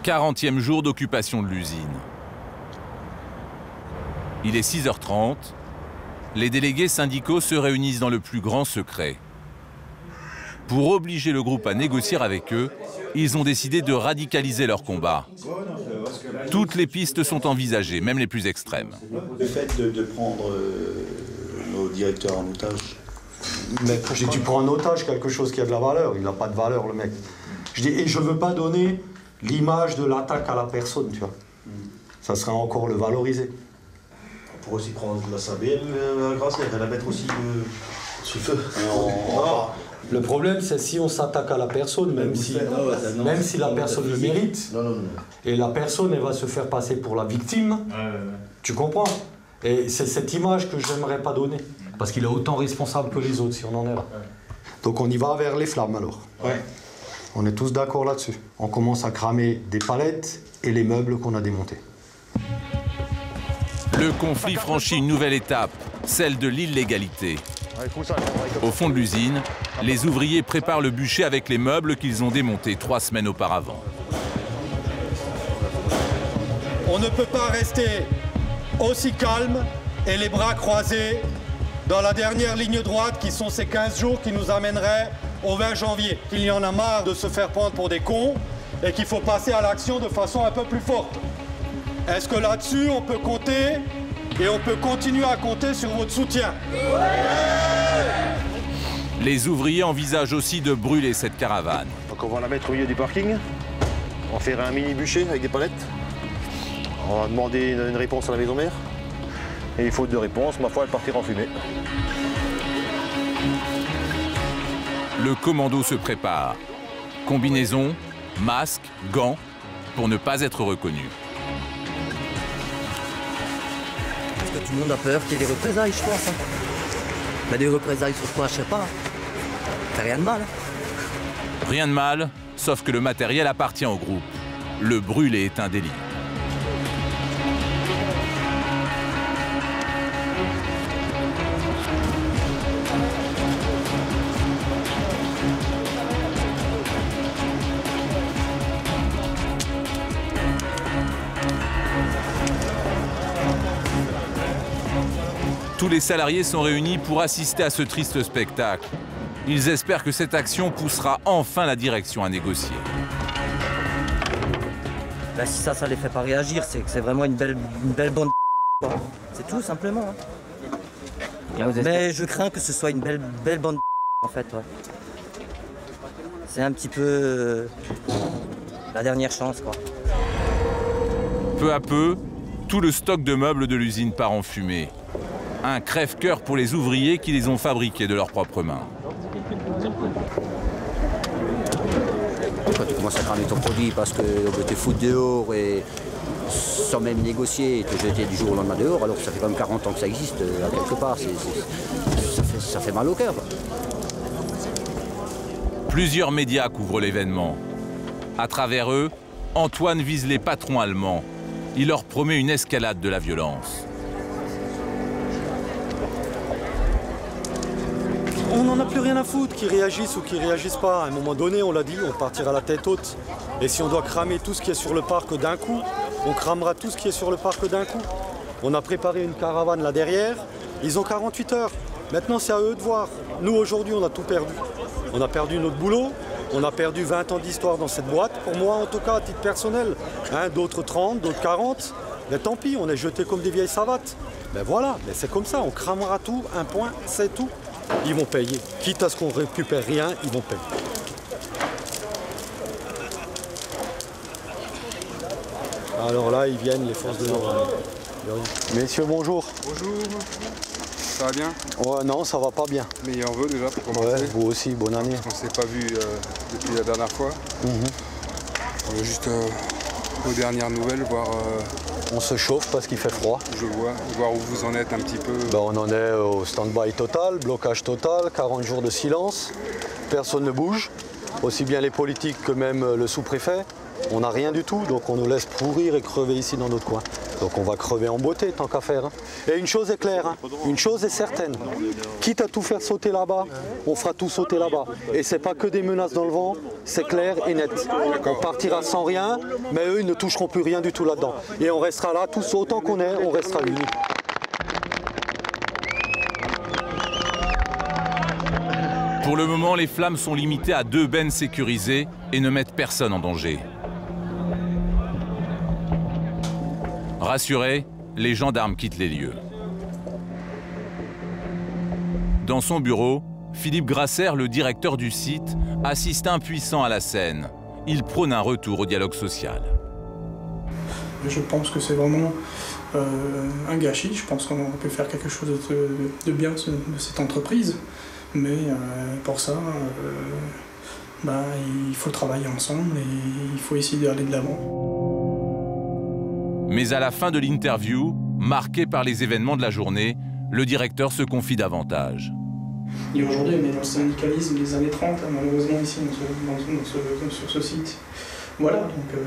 « 40e jour d'occupation de l'usine. Il est 6h30. Les délégués syndicaux se réunissent dans le plus grand secret. Pour obliger le groupe à négocier avec eux, ils ont décidé de radicaliser leur combat. Toutes les pistes sont envisagées, même les plus extrêmes. Le fait de prendre nos directeurs en otage. Mais tu prends en otage quelque chose qui a de la valeur. Il n'a pas de valeur, le mec. Et je ne veux pas donner l'image de l'attaque à la personne, tu vois. Ça serait encore le valoriser. On pourrait aussi prendre la sabelle, la gracière, et la mettre aussi sous feu. Le problème, c'est si on s'attaque à la personne, même si la personne le mérite, et la personne, elle va se faire passer pour la victime, tu comprends? Et c'est cette image que j'aimerais pas donner, parce qu'il est autant responsable que les autres, si on en est là. Donc on y va vers les flammes, alors. Ouais. On est tous d'accord là-dessus. On commence à cramer des palettes et les meubles qu'on a démontés. Le conflit franchit une nouvelle étape, celle de l'illégalité. Au fond de l'usine, les ouvriers préparent le bûcher avec les meubles qu'ils ont démontés 3 semaines auparavant. On ne peut pas rester aussi calme et les bras croisés dans la dernière ligne droite qui sont ces 15 jours qui nous amèneraient au 20 janvier. Il y en a marre de se faire prendre pour des cons et qu'il faut passer à l'action de façon un peu plus forte. Est-ce que là-dessus, on peut compter et on peut continuer à compter sur votre soutien? Les ouvriers envisagent aussi de brûler cette caravane. Donc on va la mettre au milieu du parking. On va faire un mini bûcher avec des palettes. On va demander une réponse à la maison mère. Et il faut 2 réponses, ma foi, elle partira en fumée. Le commando se prépare. Combinaison, masque, gants, pour ne pas être reconnu. Parce que tout le monde a peur qu'il y ait des représailles, je pense. Hein. Mais des représailles sur quoi, je sais pas. Ça fait rien de mal. Hein. Rien de mal, sauf que le matériel appartient au groupe. Le brûler est un délit. Tous les salariés sont réunis pour assister à ce triste spectacle. Ils espèrent que cette action poussera enfin la direction à négocier. Ben, si ça les fait pas réagir, c'est que c'est vraiment une belle bande de... C'est tout, simplement. Hein. Mais je crains que ce soit une belle bande de... en fait. Ouais. C'est un petit peu la dernière chance, quoi. Peu à peu, tout le stock de meubles de l'usine part en fumée. Un crève-cœur pour les ouvriers qui les ont fabriqués de leurs propres mains. Quand tu commences à cramer ton produit parce qu'on veut te foutre dehors et sans même négocier et te jeter du jour au lendemain dehors, alors que ça fait quand même 40 ans que ça existe à quelque part, ça fait mal au cœur. Plusieurs médias couvrent l'événement. À travers eux, Antoine vise les patrons allemands. Il leur promet une escalade de la violence. On n'en a plus rien à foutre, qu'ils réagissent ou qu'ils réagissent pas. À un moment donné, on l'a dit, on partira la tête haute. Et si on doit cramer tout ce qui est sur le parc d'un coup, on cramera tout ce qui est sur le parc d'un coup. On a préparé une caravane là derrière, ils ont 48 heures. Maintenant, c'est à eux de voir. Nous, aujourd'hui, on a tout perdu. On a perdu notre boulot, on a perdu 20 ans d'histoire dans cette boîte. Pour moi, en tout cas, à titre personnel. Hein, d'autres 30, d'autres 40. Mais tant pis, on est jetés comme des vieilles savates. Ben voilà, mais c'est comme ça, on cramera tout, un point, c'est tout. Ils vont payer. Quitte à ce qu'on récupère rien, ils vont payer. Alors là, ils viennent, les forces de l'ordre. Messieurs, bonjour. Bonjour. Ça va bien? Ouais, non, ça va pas bien. Meilleurs vœux déjà pour commencer. Ouais, vous aussi, bonne année. On s'est pas vu depuis la dernière fois. On va juste aux dernières nouvelles, voir... On se chauffe parce qu'il fait froid. Je vois, voir où vous en êtes un petit peu. Ben, on en est au stand-by total, blocage total, 40 jours de silence. Personne ne bouge, aussi bien les politiques que même le sous-préfet. On n'a rien du tout, donc on nous laisse pourrir et crever ici dans notre coin. Donc on va crever en beauté, tant qu'à faire. Hein. Et une chose est claire, hein. Une chose est certaine. Quitte à tout faire sauter là-bas, on fera tout sauter là-bas. Et c'est pas que des menaces dans le vent, c'est clair et net. On partira sans rien, mais eux, ils ne toucheront plus rien du tout là-dedans. Et on restera là, tous autant qu'on est, on restera unis. Pour le moment, les flammes sont limitées à 2 bennes sécurisées et ne mettent personne en danger. Rassurés, les gendarmes quittent les lieux. Dans son bureau, Philippe Grasser, le directeur du site, assiste impuissant à la scène. Il prône un retour au dialogue social. Je pense que c'est vraiment un gâchis. Je pense qu'on peut faire quelque chose de bien de cette entreprise. Mais pour ça, il faut travailler ensemble et il faut essayer d'aller de l'avant. Mais à la fin de l'interview, marquée par les événements de la journée, le directeur se confie davantage. Et aujourd'hui, on est dans le syndicalisme des années 30, malheureusement, ici, sur ce site. Voilà, donc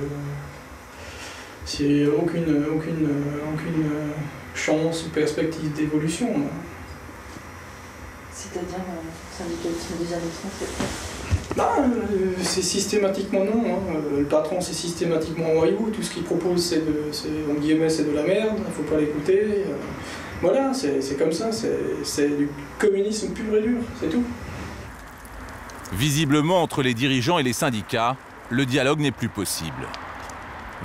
c'est aucune chance ou perspective d'évolution. C'est-à-dire syndicalisme des années 30, c'est systématiquement non. Hein. Le patron, c'est systématiquement un voyou. Tout ce qu'il propose, c'est de la merde. Il ne faut pas l'écouter. Voilà, c'est comme ça. C'est du communisme pur et dur, c'est tout. Visiblement, entre les dirigeants et les syndicats, le dialogue n'est plus possible.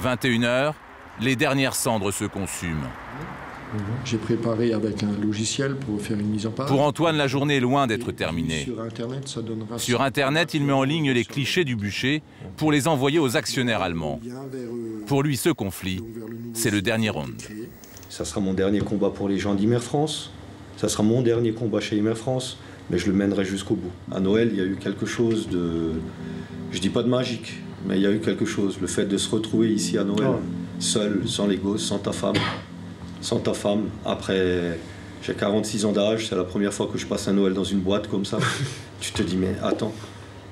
21h, les dernières cendres se consument. J'ai préparé avec un logiciel pour faire une mise en page. Pour Antoine, la journée est loin d'être terminée. Sur Internet, il met en ligne les clichés du bûcher pour les envoyer aux actionnaires allemands. Pour lui, ce conflit, c'est le dernier round. Ça sera mon dernier combat pour les gens d'Imer France. Ça sera mon dernier combat chez Imer France. mais je le mènerai jusqu'au bout. À Noël, il y a eu quelque chose de, je dis pas de magique, mais il y a eu quelque chose. Le fait de se retrouver ici à Noël, seul, sans les gosses, sans ta femme. Après, j'ai 46 ans d'âge, c'est la première fois que je passe un Noël dans une boîte comme ça. Tu te dis, mais attends,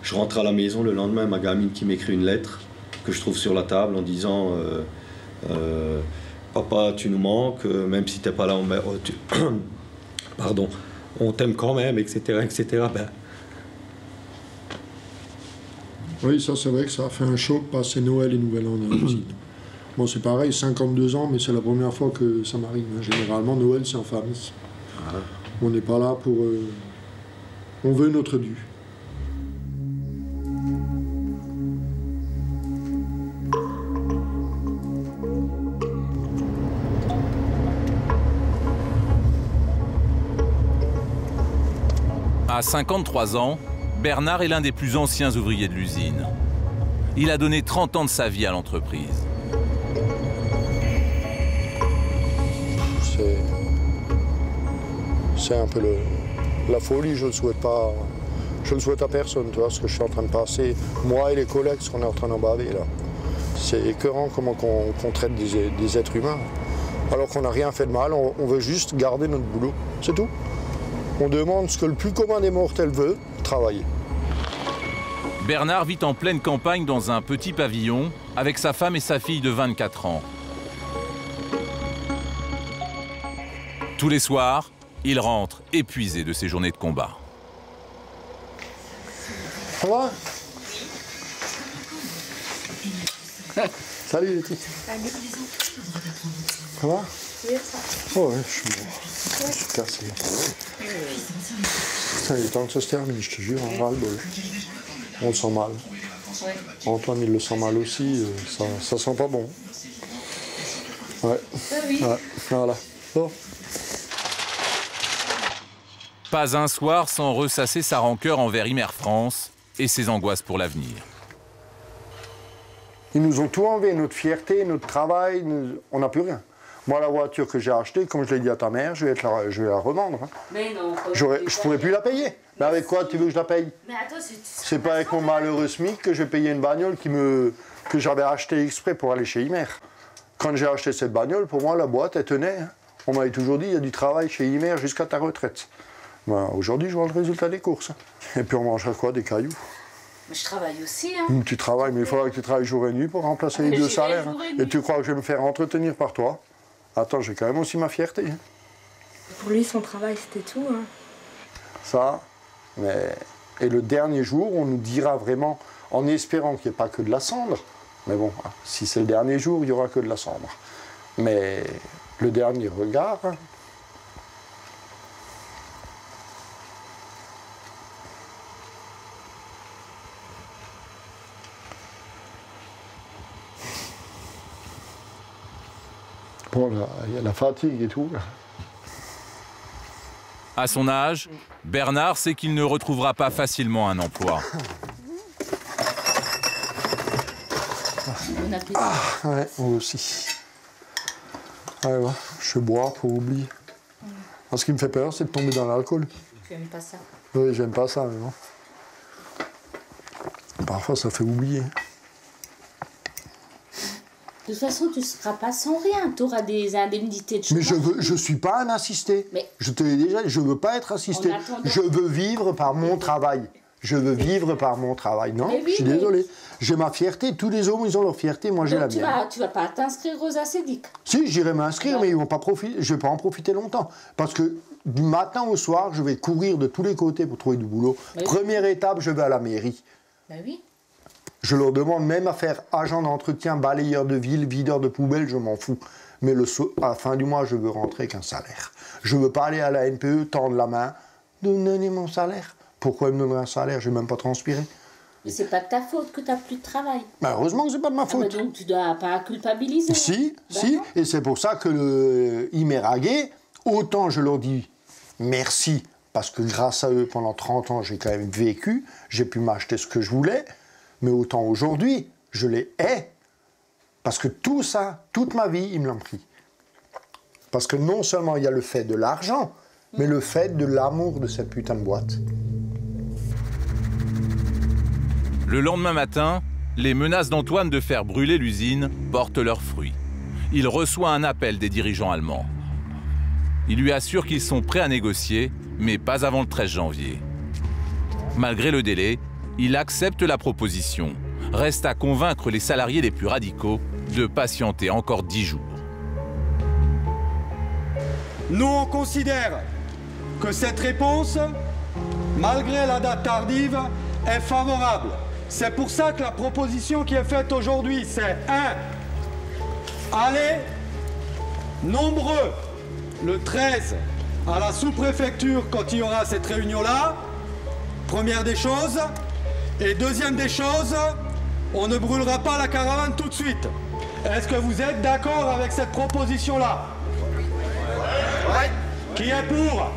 je rentre à la maison le lendemain, ma gamine qui m'écrit une lettre que je trouve sur la table en disant papa, tu nous manques, même si t'es pas là, pardon, on t'aime quand même, etc., etc. Ben... Oui, ça c'est vrai que ça a fait un choc passer Noël et Nouvel An dans la cuisine. Bon, c'est pareil, 52 ans, mais c'est la première fois que ça m'arrive. Généralement, Noël, c'est en famille. On n'est pas là pour... On veut notre dû. À 53 ans, Bernard est l'un des plus anciens ouvriers de l'usine. Il a donné 30 ans de sa vie à l'entreprise. C'est un peu la folie, je ne le souhaite pas. Je le souhaite à personne, tu vois, ce que je suis en train de passer. Moi et les collègues, ce qu'on est en train d'en baver là. C'est écœurant comment on traite des êtres humains. Alors qu'on n'a rien fait de mal, on veut juste garder notre boulot, c'est tout. On demande ce que le plus commun des mortels veut, travailler. Bernard vit en pleine campagne dans un petit pavillon avec sa femme et sa fille de 24 ans. Tous les soirs, il rentre épuisé de ses journées de combat. Ça va? Salut les petits. Ça va? Oh ouais, je suis mort. Je suis cassé. Putain, il est temps que ça se termine, je te jure, on ras-le-bol. On le sent mal. Antoine, il le sent mal aussi, ça sent pas bon. Ouais. Ouais, voilà. Bon. Pas un soir sans ressasser sa rancœur envers Imer France et ses angoisses pour l'avenir. Ils nous ont tout enlevé, notre fierté, notre travail, on n'a plus rien. Moi, la voiture que j'ai achetée, comme je l'ai dit à ta mère, je vais la revendre. Hein. Mais non. Je ne pourrais plus la payer. Mais avec quoi tu veux que je la paye? Mais attends, c'est pas avec mon malheureux SMIC que je vais payer une bagnole que j'avais achetée exprès pour aller chez Imer. Quand j'ai acheté cette bagnole, pour moi, la boîte, elle tenait. Hein. On m'avait toujours dit, il y a du travail chez Imer jusqu'à ta retraite. Ben, aujourd'hui, je vois le résultat des courses. Hein. Et puis on mangera quoi? Des cailloux. Mais je travaille aussi. Hein. Tu travailles, mais il faudra que tu travailles jour et nuit pour remplacer les deux salaires. Hein. Et tu crois que je vais me faire entretenir par toi? Attends, j'ai quand même aussi ma fierté. Hein. Pour lui, son travail, c'était tout. Hein. Ça, mais... Et le dernier jour, on nous dira vraiment, en espérant qu'il n'y ait pas que de la cendre. Mais bon, si c'est le dernier jour, il n'y aura que de la cendre. Mais le dernier regard... Hein. Bon, il y a la fatigue et tout. À son âge, Bernard sait qu'il ne retrouvera pas facilement un emploi. Bon appétit. Ah, ouais, moi aussi. Ouais, ouais, je bois pour oublier. Ce qui me fait peur, c'est de tomber dans l'alcool. Tu n'aimes pas ça? Oui, j'aime pas ça, mais bon. Parfois, ça fait oublier. De toute façon, tu ne seras pas sans rien. Tu auras des indemnités de chômage. Mais je ne suis pas un assisté. Mais je te l'ai déjà dit, je ne veux pas être assisté. Je veux vivre par mon travail. Je veux vivre par mon travail. Non, oui, je suis désolé. J'ai ma fierté. Tous les hommes, ils ont leur fierté. Moi, j'ai la mienne. Tu ne vas pas t'inscrire aux ACEDIC? Si, j'irai m'inscrire, mais ils vont pas profiter. Je ne vais pas en profiter longtemps. Parce que du matin au soir, je vais courir de tous les côtés pour trouver du boulot. Première étape, je vais à la mairie. Ben oui. Je leur demande même à faire agent d'entretien, balayeur de ville, videur de poubelle, je m'en fous. Mais à la fin du mois, je veux rentrer avec un salaire. Je ne veux pas aller à la NPE, tendre la main, donner mon salaire. Pourquoi ils me donneraient un salaire? Je n'ai même pas transpiré. Mais c'est pas de ta faute que tu n'as plus de travail. Ben heureusement que c'est pas de ma faute. Ah ben donc tu dois pas culpabiliser. Si, si. Et c'est pour ça que le Imeragé, autant je leur dis merci, parce que grâce à eux, pendant 30 ans, j'ai quand même vécu, j'ai pu m'acheter ce que je voulais. Mais autant aujourd'hui, je les hais. Parce que tout ça, toute ma vie, ils me l'ont pris. Parce que non seulement il y a le fait de l'argent, mais le fait de l'amour de cette putain de boîte. Le lendemain matin, les menaces d'Antoine de faire brûler l'usine portent leurs fruits. Il reçoit un appel des dirigeants allemands. Il lui assure qu'ils sont prêts à négocier, mais pas avant le 13 janvier. Malgré le délai, il accepte la proposition. Reste à convaincre les salariés les plus radicaux de patienter encore 10 jours. Nous, on considère que cette réponse, malgré la date tardive, est favorable. C'est pour ça que la proposition qui est faite aujourd'hui, c'est 1. Allez, nombreux, le 13, à la sous-préfecture quand il y aura cette réunion-là. Première des choses. Et deuxième des choses, on ne brûlera pas la caravane tout de suite. Est-ce que vous êtes d'accord avec cette proposition-là? Ouais. Qui est pour?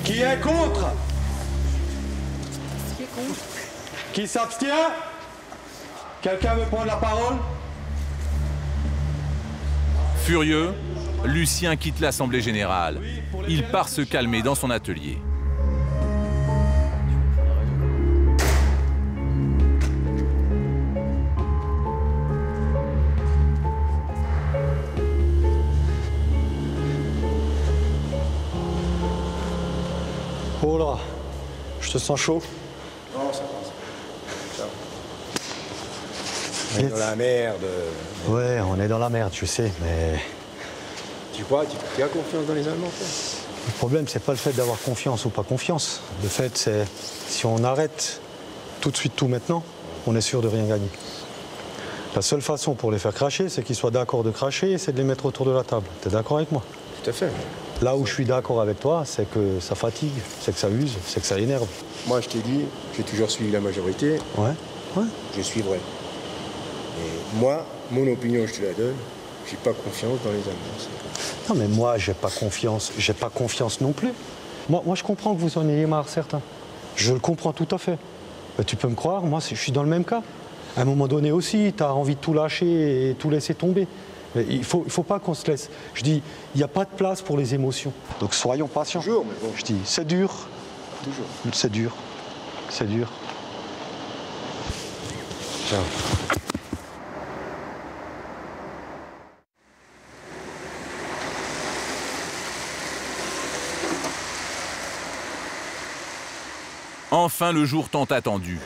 Qui est contre? Qui s'abstient? Quelqu'un veut prendre la parole? Furieux, Lucien quitte l'Assemblée générale. Il part se calmer dans son atelier. Oh là, je te sens chaud. Non, ça passe. On est dans la merde. Ouais, on est dans la merde, je sais, mais... Tu crois, tu as confiance dans les Allemands, toi? Le problème, c'est pas le fait d'avoir confiance ou pas confiance. Le fait, c'est si on arrête tout de suite tout maintenant, on est sûr de rien gagner. La seule façon pour les faire cracher, c'est qu'ils soient d'accord de cracher et c'est de les mettre autour de la table. T'es d'accord avec moi? Tout à fait. Là où je suis d'accord avec toi, c'est que ça fatigue, c'est que ça use, c'est que ça énerve. Moi, je t'ai dit, j'ai toujours suivi la majorité. Ouais. Je suivrai. Et moi, mon opinion, je te la donne, j'ai pas confiance dans les Allemands. Non, mais moi, j'ai pas confiance non plus. Moi, je comprends que vous en ayez marre, certains. Je le comprends tout à fait. Mais tu peux me croire, moi, je suis dans le même cas. À un moment donné aussi, tu as envie de tout lâcher et tout laisser tomber. Mais il faut pas qu'on se laisse. Je dis, il n'y a pas de place pour les émotions. Donc soyons patients. Toujours, mais bon. Je dis, c'est dur. Toujours. C'est dur. C'est dur. Tiens. Enfin le jour tant attendu.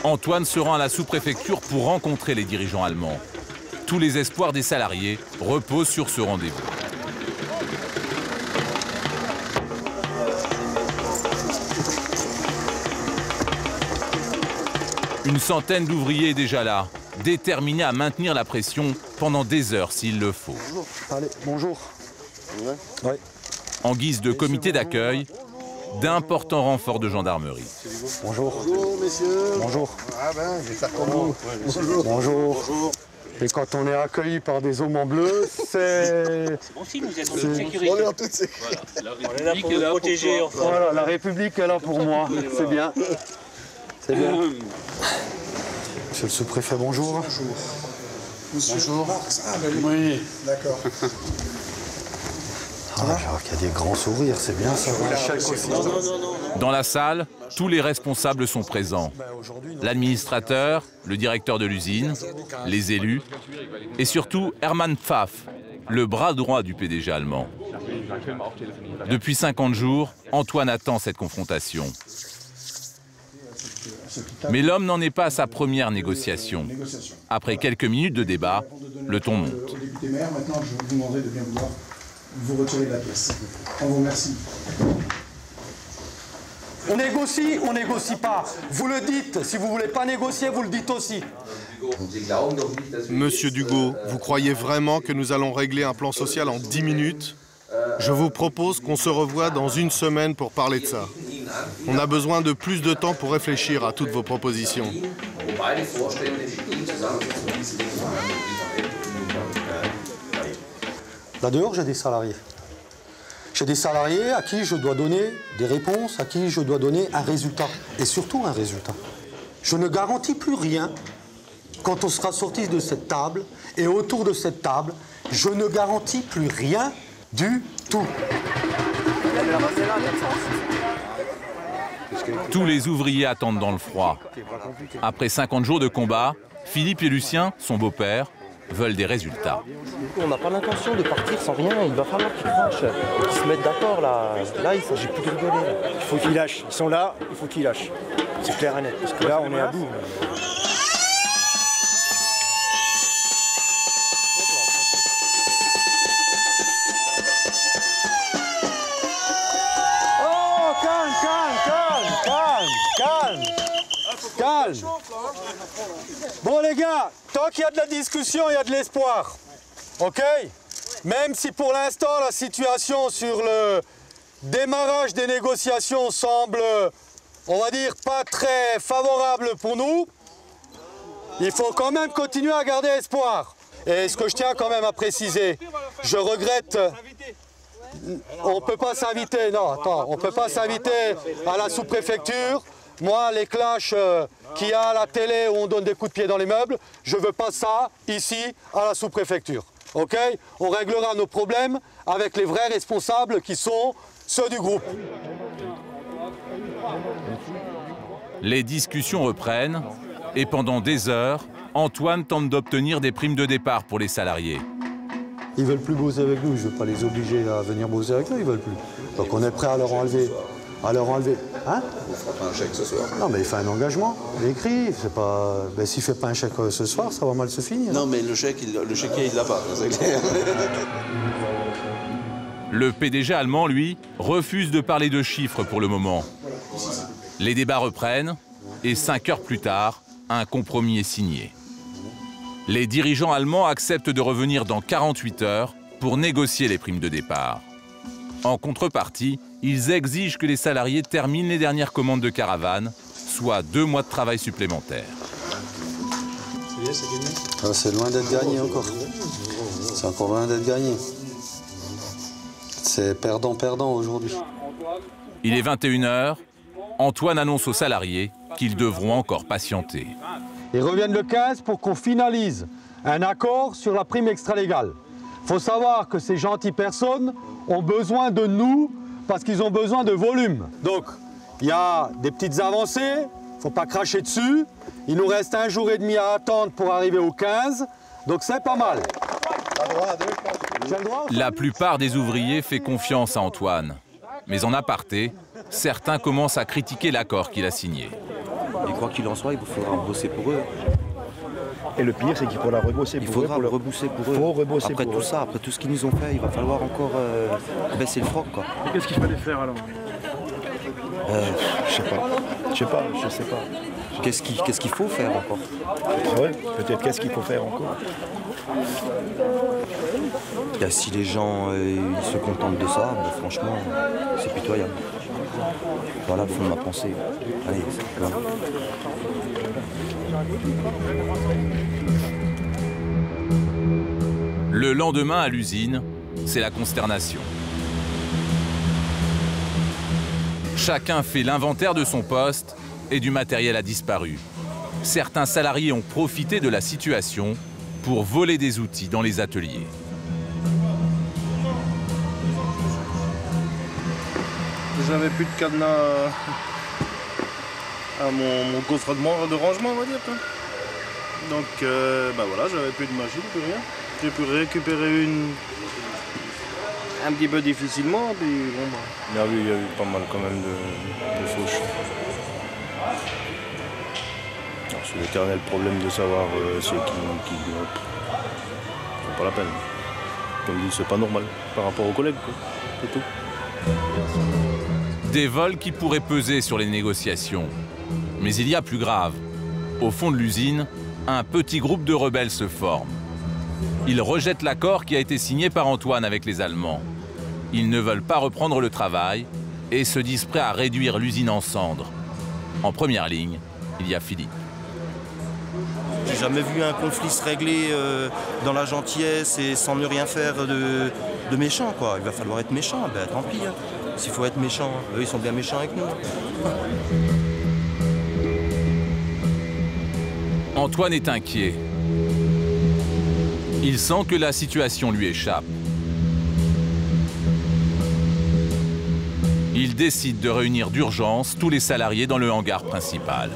Antoine se rend à la sous-préfecture pour rencontrer les dirigeants allemands. Tous les espoirs des salariés reposent sur ce rendez-vous. Une centaine d'ouvriers est déjà là, déterminés à maintenir la pression pendant des heures s'il le faut. Bonjour. Allez, bonjour. Ouais. En guise de comité d'accueil, d'importants renforts de gendarmerie. Bonjour. Bonjour, messieurs. Bonjour. Ah ben, j'espère qu'on vous. Bonjour. Bonjour. Et quand on est accueilli par des hommes en bleu, c'est... C'est bon signe, vous êtes en toute sécurité. On est en toute sécurité. Voilà. La République est là pour protéger. Voilà, la République est là pour moi. C'est bien. C'est bien. Monsieur le sous-préfet, bonjour. Bonjour. Bonjour. Oui. D'accord. Ah, il y a des grands sourires, c'est bien ça. Dans la salle, tous les responsables sont présents. L'administrateur, le directeur de l'usine, les élus et surtout Hermann Pfaff, le bras droit du PDG allemand. Depuis 50 jours, Antoine attend cette confrontation. Mais l'homme n'en est pas à sa première négociation. Après quelques minutes de débat, le ton monte. Au député maire, maintenant, je vous demanderai de bien vouloir vous retirer de la pièce. On vous remercie. On négocie pas. Vous le dites. Si vous voulez pas négocier, vous le dites aussi. Monsieur Dugaud, vous croyez vraiment que nous allons régler un plan social en 10 minutes? Je vous propose qu'on se revoie dans une semaine pour parler de ça. On a besoin de plus de temps pour réfléchir à toutes vos propositions. Là dehors, j'ai des salariés. J'ai des salariés à qui je dois donner des réponses, à qui je dois donner un résultat. Et surtout un résultat. Je ne garantis plus rien quand on sera sorti de cette table. Et autour de cette table, Je ne garantis plus rien du tout. Tous les ouvriers attendent dans le froid. Après 50 jours de combat, Philippe et Lucien, son beau-père, veulent des résultats. On n'a pas l'intention de partir sans rien, il va falloir qu'ils crachent, qu'ils se mettent d'accord là. Là, il ne s'agit plus de rigoler. Il faut qu'ils lâchent, ils sont là, il faut qu'ils lâchent. C'est clair et net, parce que là, on est à bout. Oh, calme. Bon les gars, tant qu'il y a de la discussion, il y a de l'espoir. Ok? Même si pour l'instant la situation sur le démarrage des négociations semble, on va dire, pas très favorable pour nous, il faut quand même continuer à garder espoir. Et ce que je tiens quand même à préciser, je regrette... On ne peut pas s'inviter, non, attends, on ne peut pas s'inviter à la sous-préfecture. Moi, les clashs qu'il y a à la télé où on donne des coups de pied dans les meubles, je ne veux pas ça ici à la sous-préfecture. Ok? On réglera nos problèmes avec les vrais responsables qui sont ceux du groupe. Les discussions reprennent et pendant des heures, Antoine tente d'obtenir des primes de départ pour les salariés. Ils ne veulent plus bosser avec nous, je ne veux pas les obliger à venir bosser avec nous, ils ne veulent plus. Donc on est prêt à leur enlever. Hein? On fera pas un chèque ce soir. Non mais il fait un engagement, écrit, c'est pas... Ben, s'il ne fait pas un chèque ce soir, ça va mal se finir. Non mais le chèque, il ne l'a pas, c'est clair. Le PDG allemand, lui, refuse de parler de chiffres pour le moment. Les débats reprennent et 5 heures plus tard, un compromis est signé. Les dirigeants allemands acceptent de revenir dans 48 heures pour négocier les primes de départ. En contrepartie, ils exigent que les salariés terminent les dernières commandes de caravane, soit 2 mois de travail supplémentaires. C'est loin d'être gagné encore. C'est encore loin d'être gagné. C'est perdant-perdant aujourd'hui. Il est 21 h. Antoine annonce aux salariés qu'ils devront encore patienter. Ils reviennent le 15 pour qu'on finalise un accord sur la prime extra-légale. Il faut savoir que ces gentilles personnes ont besoin de nous parce qu'ils ont besoin de volume. Donc, il y a des petites avancées, il ne faut pas cracher dessus. Il nous reste 1 jour et demi à attendre pour arriver au 15, donc c'est pas mal. La plupart des ouvriers fait confiance à Antoine. Mais en aparté, certains commencent à critiquer l'accord qu'il a signé. Et quoi qu'il en soit, il faudra bosser pour eux. Et le pire, c'est qu'il faudra rebosser pour eux. Il faudra rebosser pour eux. Après tout ça, après tout ce qu'ils nous ont fait, il va falloir encore baisser le froc, quoi. Qu'est-ce qu'il fallait faire alors? Je sais pas. Qu'est-ce qu'il faut faire encore? Ouais, peut-être qu'est-ce qu'il faut faire encore. Si les gens ils se contentent de ça, bah, franchement, c'est pitoyable. Voilà le fond de ma pensée. Allez, c'est là. Le lendemain à l'usine, c'est la consternation. Chacun fait l'inventaire de son poste et du matériel a disparu. Certains salariés ont profité de la situation pour voler des outils dans les ateliers. J'avais plus de cadenas à mon coffre de rangement, on va dire. Quoi. Donc, ben voilà, j'avais plus de machine, plus rien. J'ai pu récupérer un petit peu difficilement, puis bon, bah. Il y a eu pas mal quand même de fauches. C'est l'éternel problème de savoir c'est qui c'est pas la peine. Comme dit, c'est pas normal par rapport aux collègues, quoi. C'est tout. Des vols qui pourraient peser sur les négociations. Mais il y a plus grave. Au fond de l'usine, un petit groupe de rebelles se forme. Ils rejettent l'accord qui a été signé par Antoine avec les Allemands. Ils ne veulent pas reprendre le travail et se disent prêts à réduire l'usine en cendres. En première ligne, il y a Philippe. J'ai jamais vu un conflit se régler dans la gentillesse et sans ne rien faire de méchant, quoi. Il va falloir être méchant, ben tant pis. Hein. S'il faut être méchant, eux ils sont bien méchants avec nous. Antoine est inquiet. Il sent que la situation lui échappe. Il décide de réunir d'urgence tous les salariés dans le hangar principal.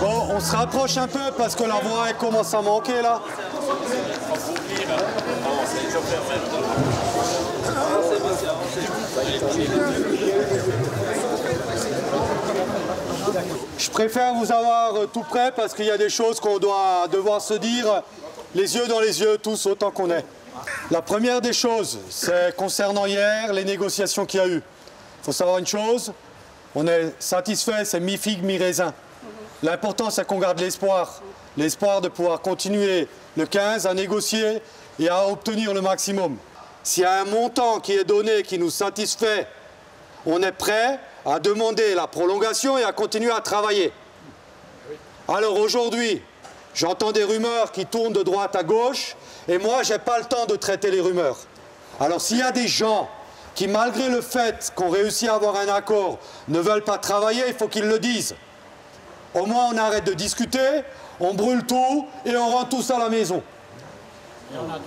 Bon, on se rapproche un peu parce que la voix elle commence à manquer là. Je préfère vous avoir tout près parce qu'il y a des choses qu'on doit devoir se dire les yeux dans les yeux, tous autant qu'on est. La première des choses, c'est concernant hier, les négociations qu'il y a eu. Il faut savoir une chose, on est satisfait, c'est mi-figue, mi-raisin. L'important, c'est qu'on garde l'espoir. L'espoir de pouvoir continuer le 15 à négocier et à obtenir le maximum. S'il y a un montant qui est donné, qui nous satisfait, on est prêt à demander la prolongation et à continuer à travailler. Alors aujourd'hui, j'entends des rumeurs qui tournent de droite à gauche et moi, je n'ai pas le temps de traiter les rumeurs. Alors s'il y a des gens qui, malgré le fait qu'on réussit à avoir un accord, ne veulent pas travailler, il faut qu'ils le disent. Au moins, on arrête de discuter, on brûle tout et on rentre tous à la maison.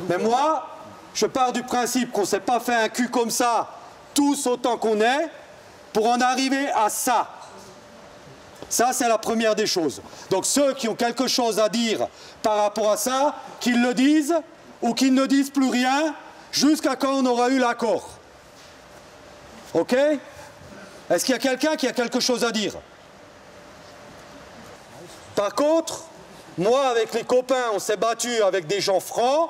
Mais moi, je pars du principe qu'on ne s'est pas fait un cul comme ça, tous autant qu'on est, pour en arriver à ça. Ça, c'est la première des choses. Donc ceux qui ont quelque chose à dire par rapport à ça, qu'ils le disent ou qu'ils ne disent plus rien jusqu'à quand on aura eu l'accord. OK? Est-ce qu'il y a quelqu'un qui a quelque chose à dire? Par contre, moi, avec les copains, on s'est battu avec des gens francs,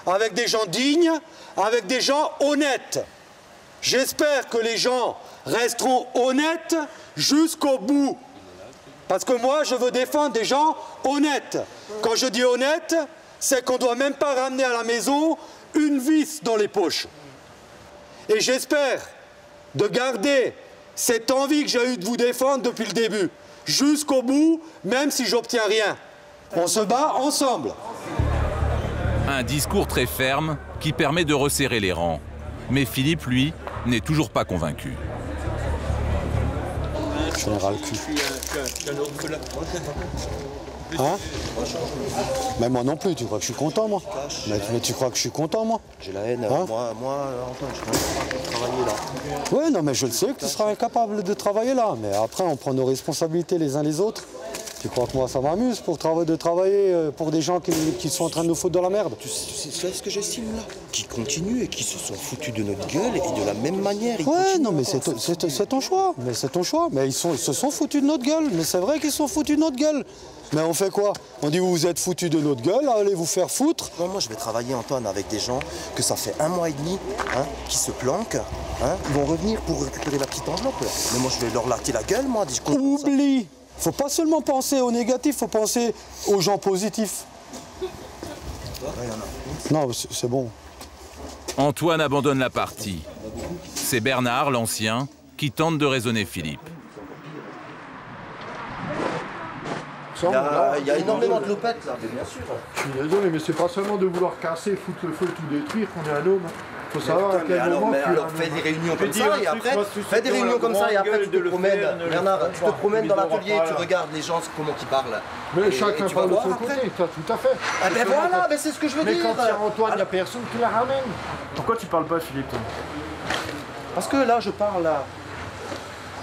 avec des gens dignes, avec des gens honnêtes. J'espère que les gens resteront honnêtes jusqu'au bout. Parce que moi, je veux défendre des gens honnêtes. Quand je dis honnête, c'est qu'on ne doit même pas ramener à la maison une vis dans les poches. Et j'espère de garder cette envie que j'ai eue de vous défendre depuis le début, jusqu'au bout, même si j'obtiens rien. On se bat ensemble. Un discours très ferme qui permet de resserrer les rangs. Mais Philippe, lui, n'est toujours pas convaincu. Général cul. Hein? Mais moi non plus, tu crois que je suis content, moi? Mais tu crois que je suis content, moi? J'ai la haine. Hein? Moi, Antoine, je suis incapable de travailler là. Oui, non, mais je le sais que tu seras incapable de travailler là. Mais après, on prend nos responsabilités les uns les autres. Tu crois que moi, ça m'amuse pour travailler pour des gens qui sont en train de nous foutre dans la merde? Tu sais ce que j'estime là? Qui continuent et qui se sont foutus de notre gueule et de la même manière. Ouais, non, mais c'est ton choix. Mais c'est ton choix. Mais ils se sont foutus de notre gueule. Mais c'est vrai qu'ils se sont foutus de notre gueule. Mais on fait quoi? On dit vous vous êtes foutus de notre gueule, allez vous faire foutre. Non, moi je vais travailler, Antoine, avec des gens que ça fait 1 mois et demi qui se planquent. Ils vont revenir pour récupérer la petite enveloppe. Mais moi je vais leur latter la gueule, moi. Oublie. Faut pas seulement penser aux négatifs, faut penser aux gens positifs. Non, c'est bon. Antoine abandonne la partie. C'est Bernard, l'ancien, qui tente de raisonner Philippe. Il y a énormément de lopettes là, mais bien sûr. Je suis désolé, mais c'est pas seulement de vouloir casser, foutre le feu, tout détruire qu'on est un homme. Faut savoir à quel moment fais des réunions comme ça et après, fais des réunions comme ça et après tu te promènes, Bernard, tu te promènes dans l'atelier, tu regardes les gens, comment ils parlent. Mais chacun parle de son côté, tout à fait. Ah ben voilà, mais c'est ce que je veux dire. Mais quand il y a Antoine, il n'y a personne qui la ramène. Pourquoi tu parles pas, Philippe? Parce que là, je parle là.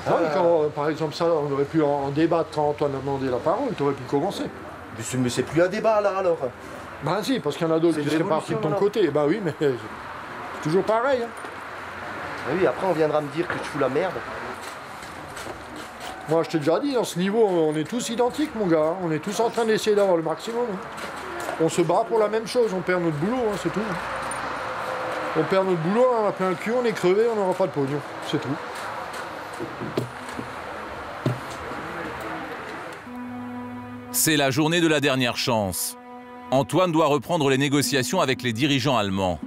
Quand, par exemple, ça, on aurait pu en débattre quand Antoine a demandé la parole, tu aurais pu commencer. Mais c'est plus un débat là alors. Ben si, parce qu'il y en a d'autres qui seraient partis de ton côté. Ben oui, mais c'est toujours pareil. Ah oui, après on viendra me dire que tu fous la merde. Moi je t'ai déjà dit, dans ce niveau, on est tous identiques mon gars. On est tous en train d'essayer d'avoir le maximum. On se bat pour la même chose, on perd notre boulot, c'est tout. On perd notre boulot, on a plein le cul, on est crevé, on n'aura pas de pognon, c'est tout. C'est la journée de la dernière chance. Antoine doit reprendre les négociations avec les dirigeants allemands.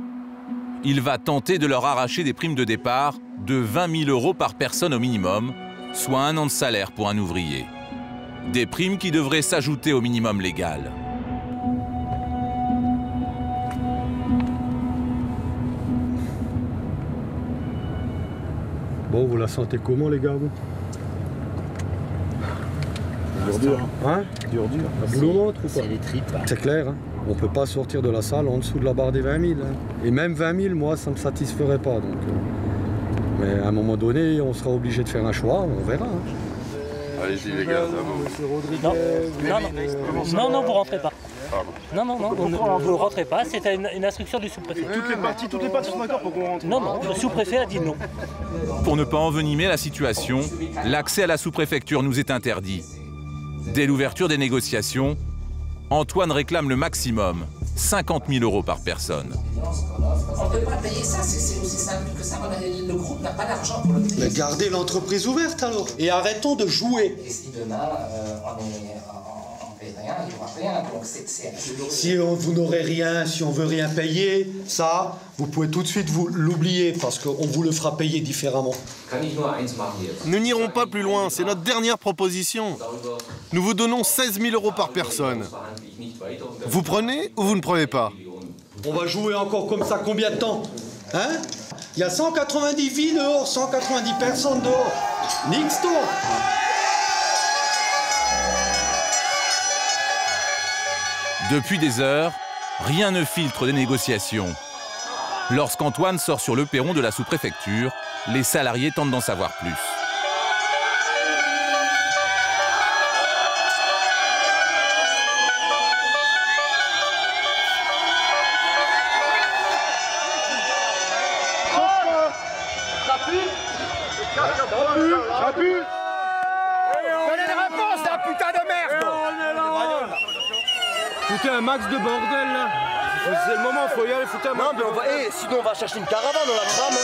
Il va tenter de leur arracher des primes de départ de 20 000 € par personne au minimum, soit 1 an de salaire pour un ouvrier. Des primes qui devraient s'ajouter au minimum légal. Bon, vous la sentez comment, les gars, vous? Dur. Hein? Dur. La boule au ventre ou pas? C'est les tripes. C'est clair, hein. On ne peut pas sortir de la salle en dessous de la barre des 20 000. Hein. Et même 20 000, moi, ça ne me satisferait pas. Donc, mais à un moment donné, on sera obligé de faire un choix, on verra. Hein. Allez-y, les gars, Non, vous rentrez pas. Pardon. Non, vous ne rentrez pas, c'était une instruction du sous-préfet. Toutes les parties sont d'accord pour qu'on rentre. Non, le sous-préfet a dit non. Pour ne pas envenimer la situation, l'accès à la sous-préfecture nous est interdit. Dès l'ouverture des négociations, Antoine réclame le maximum, 50 000 € par personne. On ne peut pas payer ça, c'est aussi simple que ça. Le groupe n'a pas l'argent pour le payer. Mais gardez l'entreprise ouverte alors. Et arrêtons de jouer. Et si demain on paye rien, il n'y aura rien. Donc si vous n'aurez rien, si on veut rien payer, ça, vous pouvez tout de suite l'oublier parce qu'on vous le fera payer différemment. Nous n'irons pas plus loin, c'est notre dernière proposition. Nous vous donnons 16 000 € par personne. Vous prenez ou vous ne prenez pas? On va jouer encore comme ça combien de temps? Hein? Il y a 190 vies dehors, 190 personnes dehors. Nixto! Depuis des heures, rien ne filtre des négociations. Lorsqu'Antoine sort sur le perron de la sous-préfecture, les salariés tentent d'en savoir plus. Ça pue. Donnez une réponse, la putain de merde. Foutez un max de bordel là. C'est le moment, faut y aller, foutez un max. Non, mais sinon on va chercher une caravane, on la crame.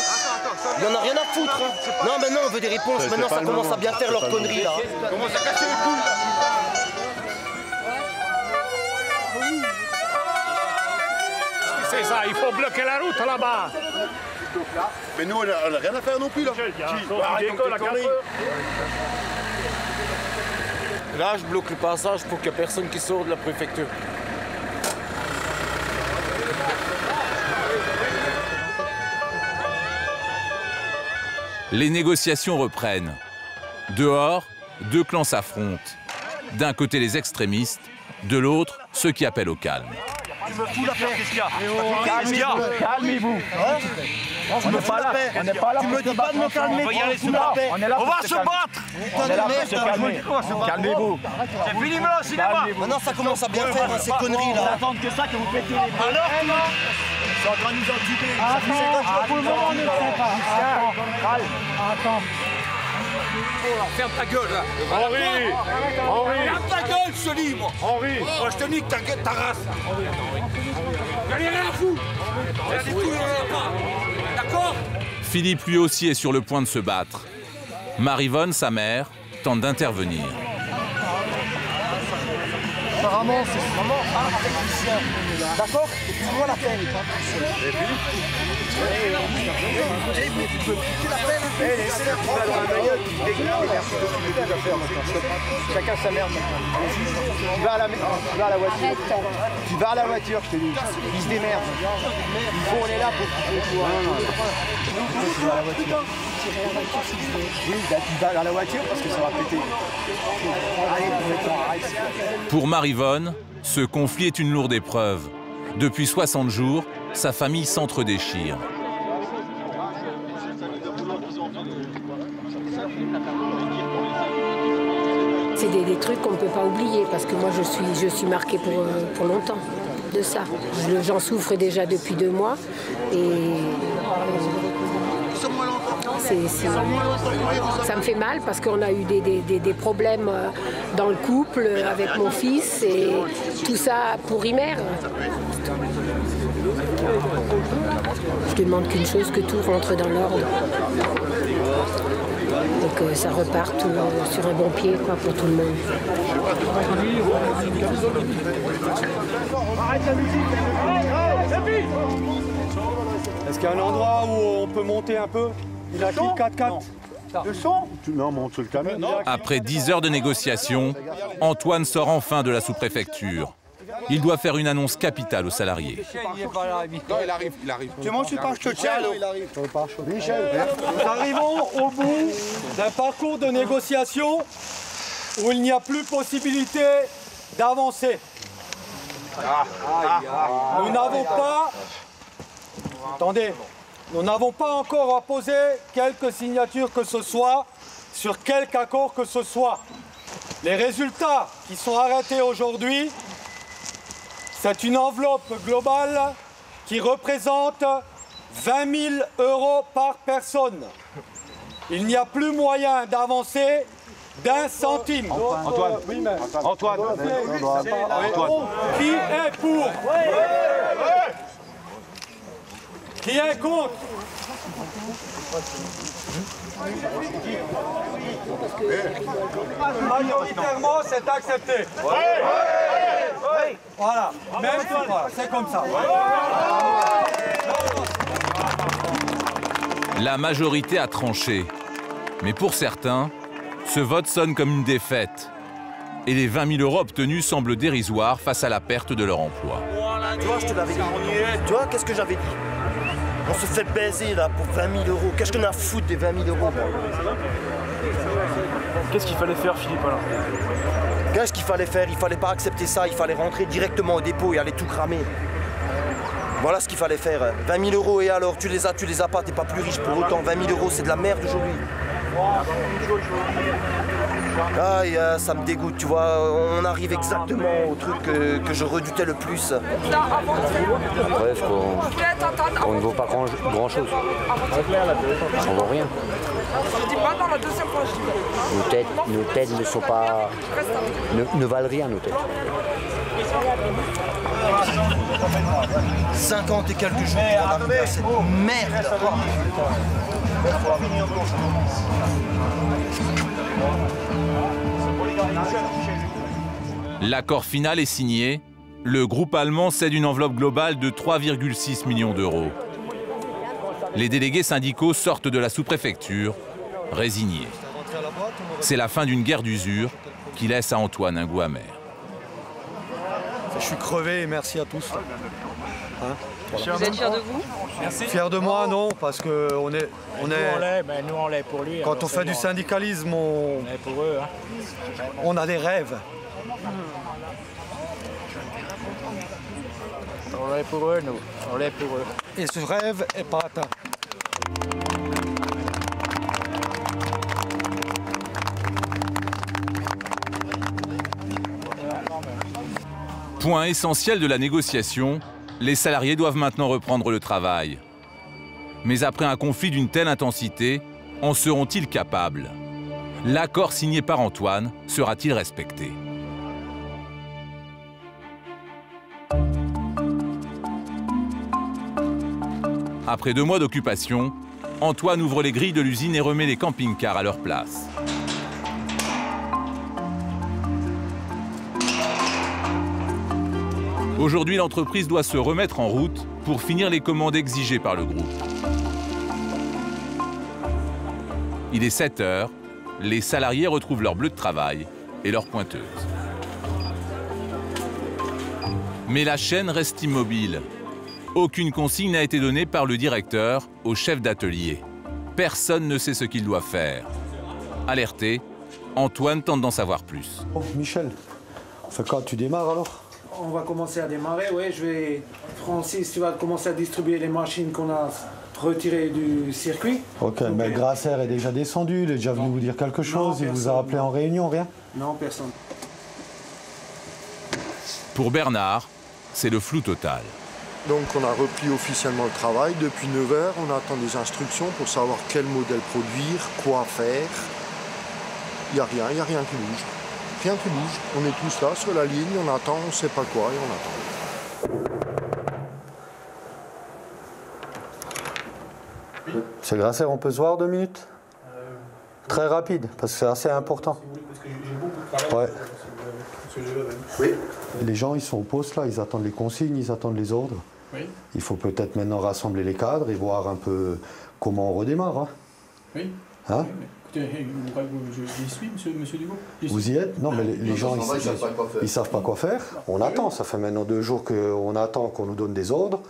Il y en a rien à foutre. Non, mais non, on veut des réponses. Maintenant, ça commence à bien faire leur connerie là. Commence à casser les couilles. C'est ça, il faut bloquer la route là-bas. Mais nous, on n'a rien à faire non plus là. Là, je bloque le passage pour qu'il n'y ait personne qui sort de la préfecture. Les négociations reprennent. Dehors, deux clans s'affrontent. D'un côté les extrémistes, de l'autre ceux qui appellent au calme. Tu me fous la paix, qu'est-ce qu'il y a? Calmez-vous. On n'est pas là. On n'est pas là. Tu me dis pas de me calmer. On va y aller sous la paix. On va se battre. On est là pour se calmer. Calmez-vous. C'est fini là, cinéma. Maintenant, ça commence à bien faire ces conneries là. On attend que ça, que vous pétez les bras. Alors, c'est en train de nous entuber. Attends, pour le moment, on ne le sait pas. Attends. Ferme ta gueule là. Henri. Ferme ta gueule, je te dis moi. Henri. Moi, je te nique ta race. J'en ai rien à foutre. C'est tout, d'accord? Philippe lui aussi est sur le point de se battre. Marie-Vonne, sa mère, tente d'intervenir. Apparemment, c'est maman avec Lucien. D'accord? Tu vois la peine. Et puis chacun sa merde. Tu vas à la voiture. Tu vas à la voiture, je te dis. Ils se démerdent. On est là pour tu vas à la voiture. Oui, tu vas à la voiture parce que ça va péter. Pour Marie-Vonne, ce conflit est une lourde épreuve. Depuis 60 jours, sa famille s'entre-déchire. C'est des trucs qu'on ne peut pas oublier parce que moi je suis marquée pour longtemps de ça. J'en souffre déjà depuis 2 mois et ça me fait mal parce qu'on a eu des problèmes dans le couple avec mon fils et tout ça pour Imer. Je demande qu'une chose, que tout rentre dans l'ordre et que ça reparte sur un bon pied quoi, pour tout le monde. Est-ce qu'il y a un endroit où on peut monter un peu? Il a quitté 4x4. Le son? Non, mais on se le calme. Après 10 heures de négociations, Antoine sort enfin de la sous-préfecture. il doit faire une annonce capitale aux salariés. Non, il arrive. Tu montes sur le pare-choc, Michel. Nous arrivons au bout d'un parcours de négociation où il n'y a plus possibilité d'avancer. Nous n'avons pas... Attendez, nous n'avons pas encore apposé quelque signature que ce soit sur quelque accord que ce soit. Les résultats qui sont arrêtés aujourd'hui, c'est une enveloppe globale qui représente 20 000 € par personne. Il n'y a plus moyen d'avancer d'1 centime. Antoine. Qui est pour? Qui est contre? Majoritairement, c'est accepté. Voilà, même c'est comme ça. La majorité a tranché. Mais pour certains, ce vote sonne comme une défaite. Et les 20 000 € obtenus semblent dérisoires face à la perte de leur emploi. Tu vois, je te l'avais dit. Tu vois, qu'est-ce que j'avais dit? On se fait baiser là pour 20 000 €. Qu'est-ce qu'on a à foutre des 20 000 €? Qu'est-ce qu'il fallait faire, Philippe, alors? Qu'est-ce qu'il fallait faire? Il fallait pas accepter ça, il fallait rentrer directement au dépôt et aller tout cramer. Voilà ce qu'il fallait faire. 20 000 € et alors, tu les as pas, t'es pas plus riche pour autant. 20 000 €, c'est de la merde aujourd'hui. Aïe, ça me dégoûte, tu vois, on arrive exactement au truc que je redoutais le plus. Bref, on ne vaut pas grand-chose. On ne vaut rien. Nos têtes ne sont pas... ne valent rien, nos têtes. 50 et quelques jours pour arriver à cette merde. L'accord final est signé. Le groupe allemand cède une enveloppe globale de 3,6 millions €. Les délégués syndicaux sortent de la sous-préfecture, résignés. C'est la fin d'une guerre d'usure qui laisse à Antoine un goût amer. Je suis crevé et merci à tous. Vous êtes fiers de vous? Merci. Fier de moi, non, parce que nous on l'est pour lui. Quand on fait du syndicalisme, on est pour eux. Hein. On a des rêves. On l'est pour eux, nous. On l'est pour eux. Et ce rêve n'est pas atteint. Point essentiel de la négociation, les salariés doivent maintenant reprendre le travail. Mais après un conflit d'une telle intensité, en seront-ils capables? L'accord signé par Antoine sera-t-il respecté? Après 2 mois d'occupation, Antoine ouvre les grilles de l'usine et remet les camping-cars à leur place. Aujourd'hui, l'entreprise doit se remettre en route pour finir les commandes exigées par le groupe. Il est 7 h, les salariés retrouvent leur bleu de travail et leur pointeuse. Mais la chaîne reste immobile. Aucune consigne n'a été donnée par le directeur au chef d'atelier. Personne ne sait ce qu'il doit faire. Alerté, Antoine tente d'en savoir plus. Oh, Michel, quand tu démarres alors? On va commencer à démarrer, oui. Francis, tu vas commencer à distribuer les machines qu'on a retirées du circuit. Ok, mais Grasser est déjà descendu, il est déjà venu vous dire quelque chose, il vous a appelé en réunion, rien? Non, personne. Pour Bernard, c'est le flou total. Donc on a repris officiellement le travail. Depuis 9 h, on attend des instructions pour savoir quel modèle produire, quoi faire. Il n'y a rien qui bouge. Rien qui bouge. On est tous là sur la ligne, on attend, on ne sait pas quoi et on attend. C'est Grasser, on peut se voir 2 minutes? Très rapide, parce que c'est assez important. Ouais. Oui. Les gens, ils sont au poste là, ils attendent les consignes, ils attendent les ordres. Oui. Il faut peut-être maintenant rassembler les cadres et voir un peu comment on redémarre. Hein. Oui. Hein? J'y suis, monsieur Dugo. Vous y êtes? Non, mais les gens, ils savent pas quoi faire. On attend, ça fait maintenant 2 jours qu'on attend qu'on nous donne des ordres.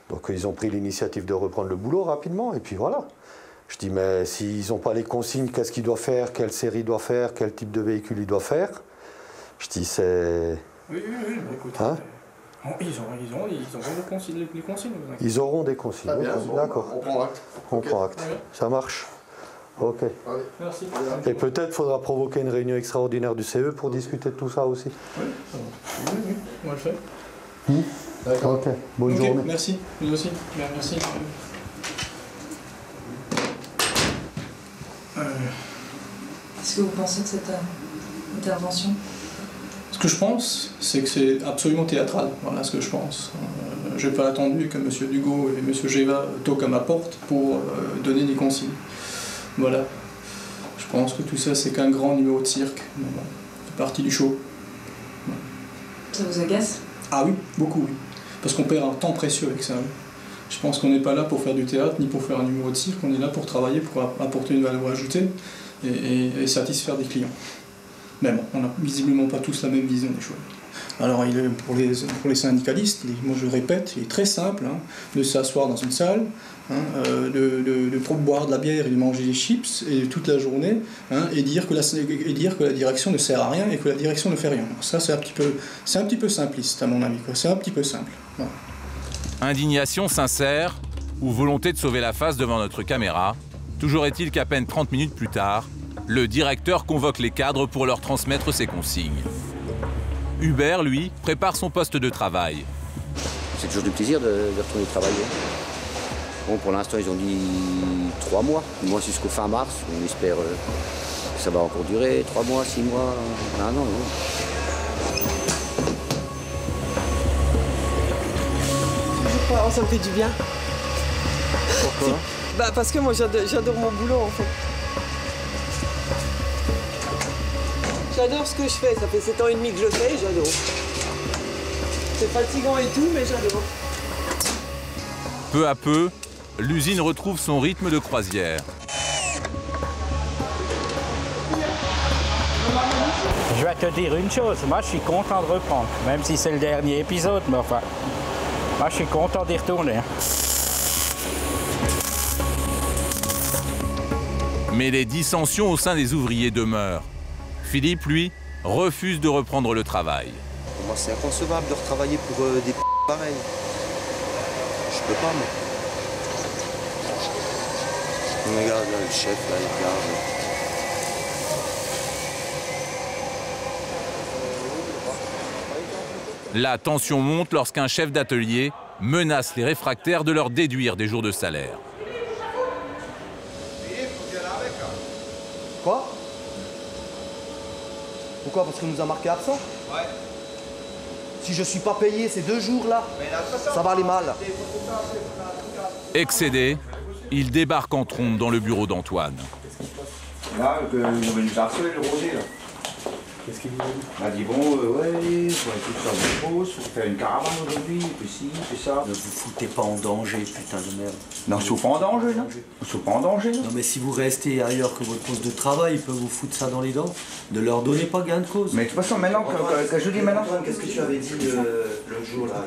Donc ils ont pris l'initiative de reprendre le boulot rapidement, et puis voilà. Je dis, mais s'ils n'ont pas les consignes, qu'est-ce qu'ils doivent faire, quelle série doit faire, quel type de véhicule ils doivent faire? Je dis, c'est... Oui, écoutez, hein? Ils auront les consignes. Ils auront des consignes, d'accord. On prend acte. On prend acte. Ouais. Ça marche. Ok. Allez. Merci. Et peut-être faudra provoquer une réunion extraordinaire du CE pour discuter de tout ça aussi. Oui, on va le faire. D'accord. Ok, bonne journée. Merci, nous aussi. Merci. Qu'est-ce que vous pensez de cette intervention? Ce que je pense, c'est que c'est absolument théâtral. Voilà ce que je pense. Je n'ai pas attendu que M. Dugo et M. Géva toquent à ma porte pour donner des consignes. Voilà. Je pense que tout ça, c'est qu'un grand numéro de cirque. C'est partie du show. Voilà. Ça vous agace? Ah oui, beaucoup, oui. Parce qu'on perd un temps précieux avec ça. Oui. Je pense qu'on n'est pas là pour faire du théâtre, ni pour faire un numéro de cirque. On est là pour travailler, pour apporter une valeur ajoutée et satisfaire des clients. Mais bon, on n'a visiblement pas tous la même vision des choses. Alors pour les syndicalistes, moi je le répète, il est très simple de s'asseoir dans une salle, de boire de la bière et de manger des chips et toute la journée, et dire que la direction ne sert à rien et que la direction ne fait rien. Alors ça c'est un petit peu simpliste à mon avis, c'est un petit peu simple. Voilà. Indignation sincère ou volonté de sauver la face devant notre caméra, toujours est-il qu'à peine 30 minutes plus tard, le directeur convoque les cadres pour leur transmettre ses consignes. Hubert, lui, prépare son poste de travail. C'est toujours du plaisir de retourner travailler. Bon, pour l'instant, ils ont dit 3 mois, du moins jusqu'au fin mars. On espère que ça va encore durer, 3 mois, 6 mois, 1 an. Oh, ça me fait du bien. Pourquoi? Parce que moi, j'adore mon boulot, en fait. J'adore ce que je fais, ça fait 7 ans et demi que je le fais et j'adore. C'est fatigant et tout, mais j'adore. Peu à peu, l'usine retrouve son rythme de croisière. Je vais te dire une chose, moi je suis content de reprendre, même si c'est le dernier épisode, mais enfin, moi je suis content d'y retourner. Mais les dissensions au sein des ouvriers demeurent. Philippe, lui, refuse de reprendre le travail. Pour moi, c'est inconcevable de retravailler pour des pareils. Je peux pas, moi. Regarde, là, le chef, là, il regarde. La tension monte lorsqu'un chef d'atelier menace les réfractaires de leur déduire des jours de salaire. Quoi? Pourquoi? Parce qu'on nous a marqué absent? Ouais. Si je suis pas payé ces 2 jours-là, ça va aller mal. Excédé, il débarque en trombe dans le bureau d'Antoine. Là, ils vont nous harceler le Roger, là. Qu'est-ce qu'il dit? Il m'a dit, bon, ouais, il faut tout faire des choses, il faut faire une caravane aujourd'hui, puis ci, puis ça. Ne vous foutez pas en danger, putain de merde. Non, on ne pas en danger, non. On ne pas en danger, non. Non, mais si vous restez ailleurs que votre poste de travail, ils peuvent vous foutre ça dans les dents. Ne leur donnez pas gain de cause. Mais de toute façon, maintenant, que je dis maintenant... Antoine, qu'est-ce que tu avais dit l'autre jour, là?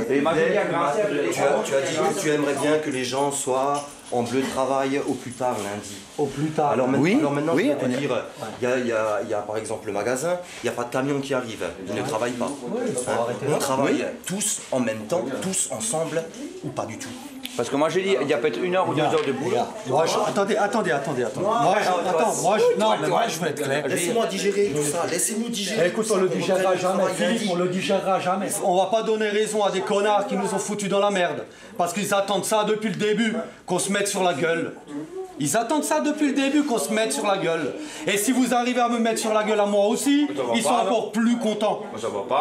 Et ma fille a grincé. Tu as dit que tu aimerais bien que les gens soient en bleu de travail au plus tard lundi. Au plus tard. Alors maintenant, oui, je vais te dire, il y a par exemple le magasin, il n'y a pas de camion qui arrive, ils ne travaillent pas. On travaille tous en même temps, tous ensemble, ou pas du tout. Parce que moi j'ai dit, il y a peut-être 1 heure ou 2 heures de boulot. Attendez. Moi, je vais être clair. Laissez-moi digérer tout ça, laissez-nous digérer. Écoute, on le digérera jamais, Philippe, on le digérera jamais. On va pas donner raison à des connards qui nous ont foutus dans la merde. Parce qu'ils attendent ça depuis le début, qu'on se mette sur la gueule. Ils attendent ça depuis le début, qu'on se mette sur la gueule. Et si vous arrivez à me mettre sur la gueule à moi aussi, ils sont encore plus contents.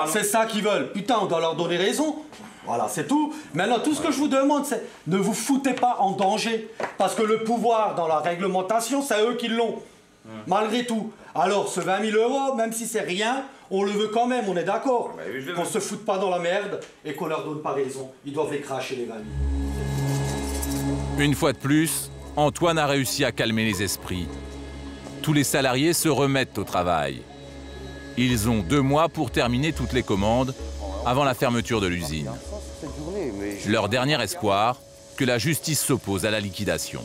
C'est ça qu'ils veulent. Putain, on doit leur donner raison. Voilà, c'est tout. Maintenant, tout ce que je vous demande, c'est ne vous foutez pas en danger. Parce que le pouvoir dans la réglementation, c'est eux qui l'ont. Malgré tout. Alors, ce 20 000 €, même si c'est rien, on le veut quand même, on est d'accord. Qu'on se foute pas dans la merde et qu'on leur donne pas raison. Ils doivent les cracher, les 20 000. Une fois de plus, Antoine a réussi à calmer les esprits. Tous les salariés se remettent au travail. Ils ont 2 mois pour terminer toutes les commandes avant la fermeture de l'usine. Leur dernier espoir, que la justice s'oppose à la liquidation.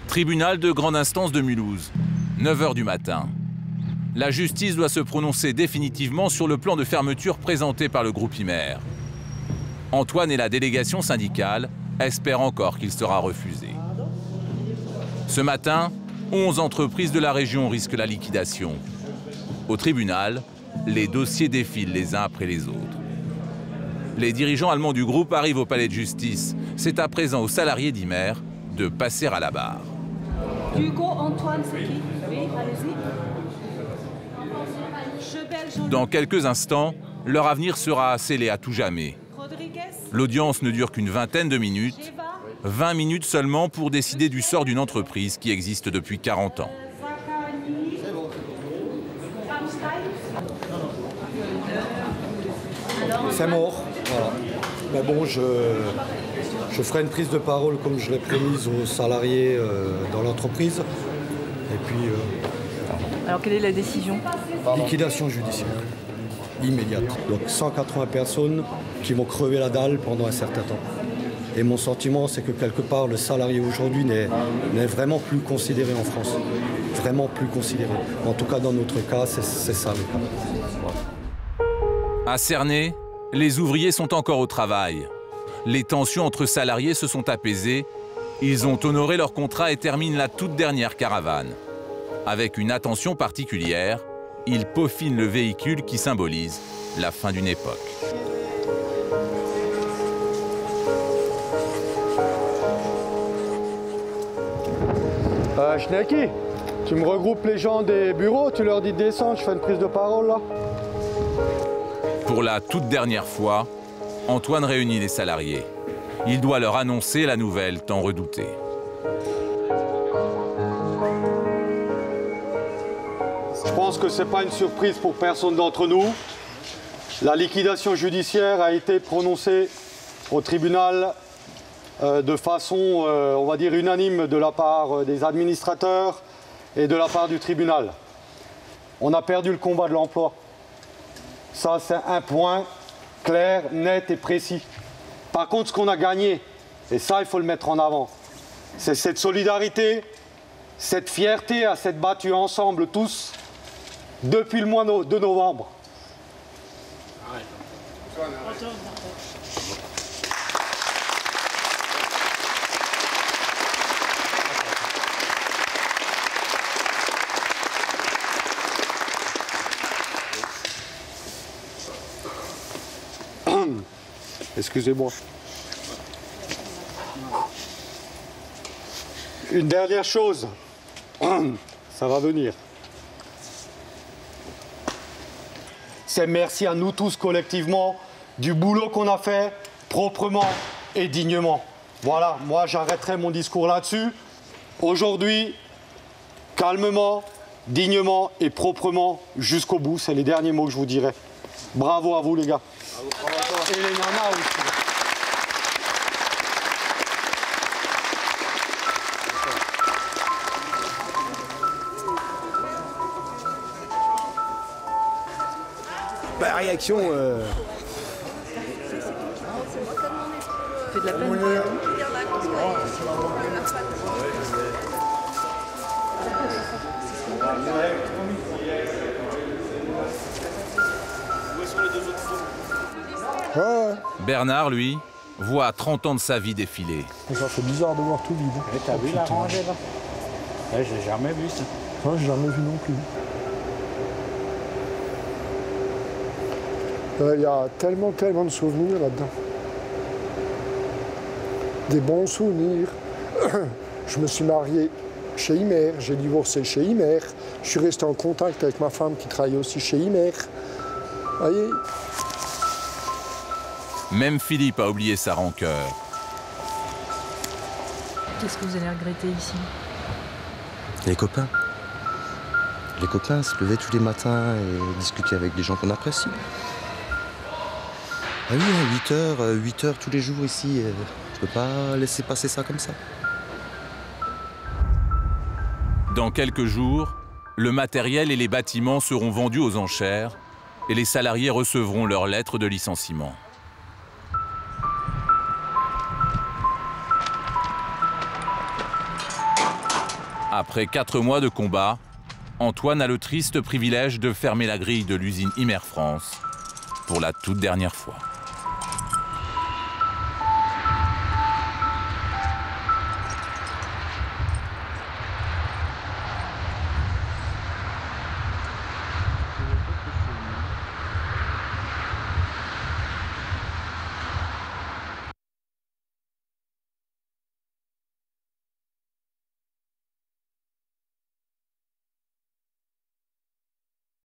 Tribunal de grande instance de Mulhouse, 9 h du matin. La justice doit se prononcer définitivement sur le plan de fermeture présenté par le groupe Imer. Antoine et la délégation syndicale espèrent encore qu'il sera refusé. Ce matin, 11 entreprises de la région risquent la liquidation. Au tribunal, les dossiers défilent les uns après les autres. Les dirigeants allemands du groupe arrivent au palais de justice. C'est à présent aux salariés d'Imer de passer à la barre. Hugo, Antoine, c'est qui? Oui, allez-y. Dans quelques instants, leur avenir sera scellé à tout jamais. L'audience ne dure qu'une vingtaine de minutes, 20 minutes seulement pour décider du sort d'une entreprise qui existe depuis 40 ans. C'est mort, voilà. Mais bon, je ferai une prise de parole comme je l'ai promise aux salariés dans l'entreprise. Et puis... Alors quelle est la décision? Liquidation judiciaire, immédiate. Donc 180 personnes qui vont crever la dalle pendant un certain temps. Et mon sentiment, c'est que quelque part, le salarié aujourd'hui n'est vraiment plus considéré en France. Vraiment plus considéré. En tout cas, dans notre cas, c'est ça le cas. À Cernay, les ouvriers sont encore au travail. Les tensions entre salariés se sont apaisées. Ils ont honoré leur contrat et terminent la toute dernière caravane. Avec une attention particulière, ils peaufinent le véhicule qui symbolise la fin d'une époque. Schnecki, tu me regroupes les gens des bureaux, tu leur dis de descendre, je fais une prise de parole là. Pour la toute dernière fois, Antoine réunit les salariés. Il doit leur annoncer la nouvelle tant redoutée. Je pense que ce n'est pas une surprise pour personne d'entre nous. La liquidation judiciaire a été prononcée au tribunal de façon, on va dire, unanime de la part des administrateurs et de la part du tribunal. On a perdu le combat de l'emploi. Ça, c'est un point clair, net et précis. Par contre, ce qu'on a gagné, et ça, il faut le mettre en avant, c'est cette solidarité, cette fierté à s'être battus ensemble tous depuis le mois de novembre. Excusez-moi. Une dernière chose, ça va venir. C'est merci à nous tous collectivement du boulot qu'on a fait proprement et dignement. Voilà, moi j'arrêterai mon discours là-dessus. Aujourd'hui, calmement, dignement et proprement jusqu'au bout, c'est les derniers mots que je vous dirai. Bravo à vous les gars. Et les nanas aussi. Bah, réaction. C'est de la peine. Bernard, lui, voit 30 ans de sa vie défiler. Ça fait bizarre de voir tout vide. T'as vu la rangée là? Ouais, je l'ai jamais vu ça. Ouais, j'ai jamais vu non plus. Il y a tellement de souvenirs là-dedans. Des bons souvenirs. Je me suis marié chez Imer, j'ai divorcé chez Imer. Je suis resté en contact avec ma femme qui travaille aussi chez Imer. Vous voyez? Même Philippe a oublié sa rancœur. Qu'est-ce que vous allez regretter ici? Les copains. Les copains, se lever tous les matins et discuter avec des gens qu'on apprécie. Ah oui, 8 heures tous les jours ici, peux pas laisser passer ça comme ça. Dans quelques jours, le matériel et les bâtiments seront vendus aux enchères et les salariés recevront leur lettre de licenciement. Après 4 mois de combat, Antoine a le triste privilège de fermer la grille de l'usine Imer France pour la toute dernière fois.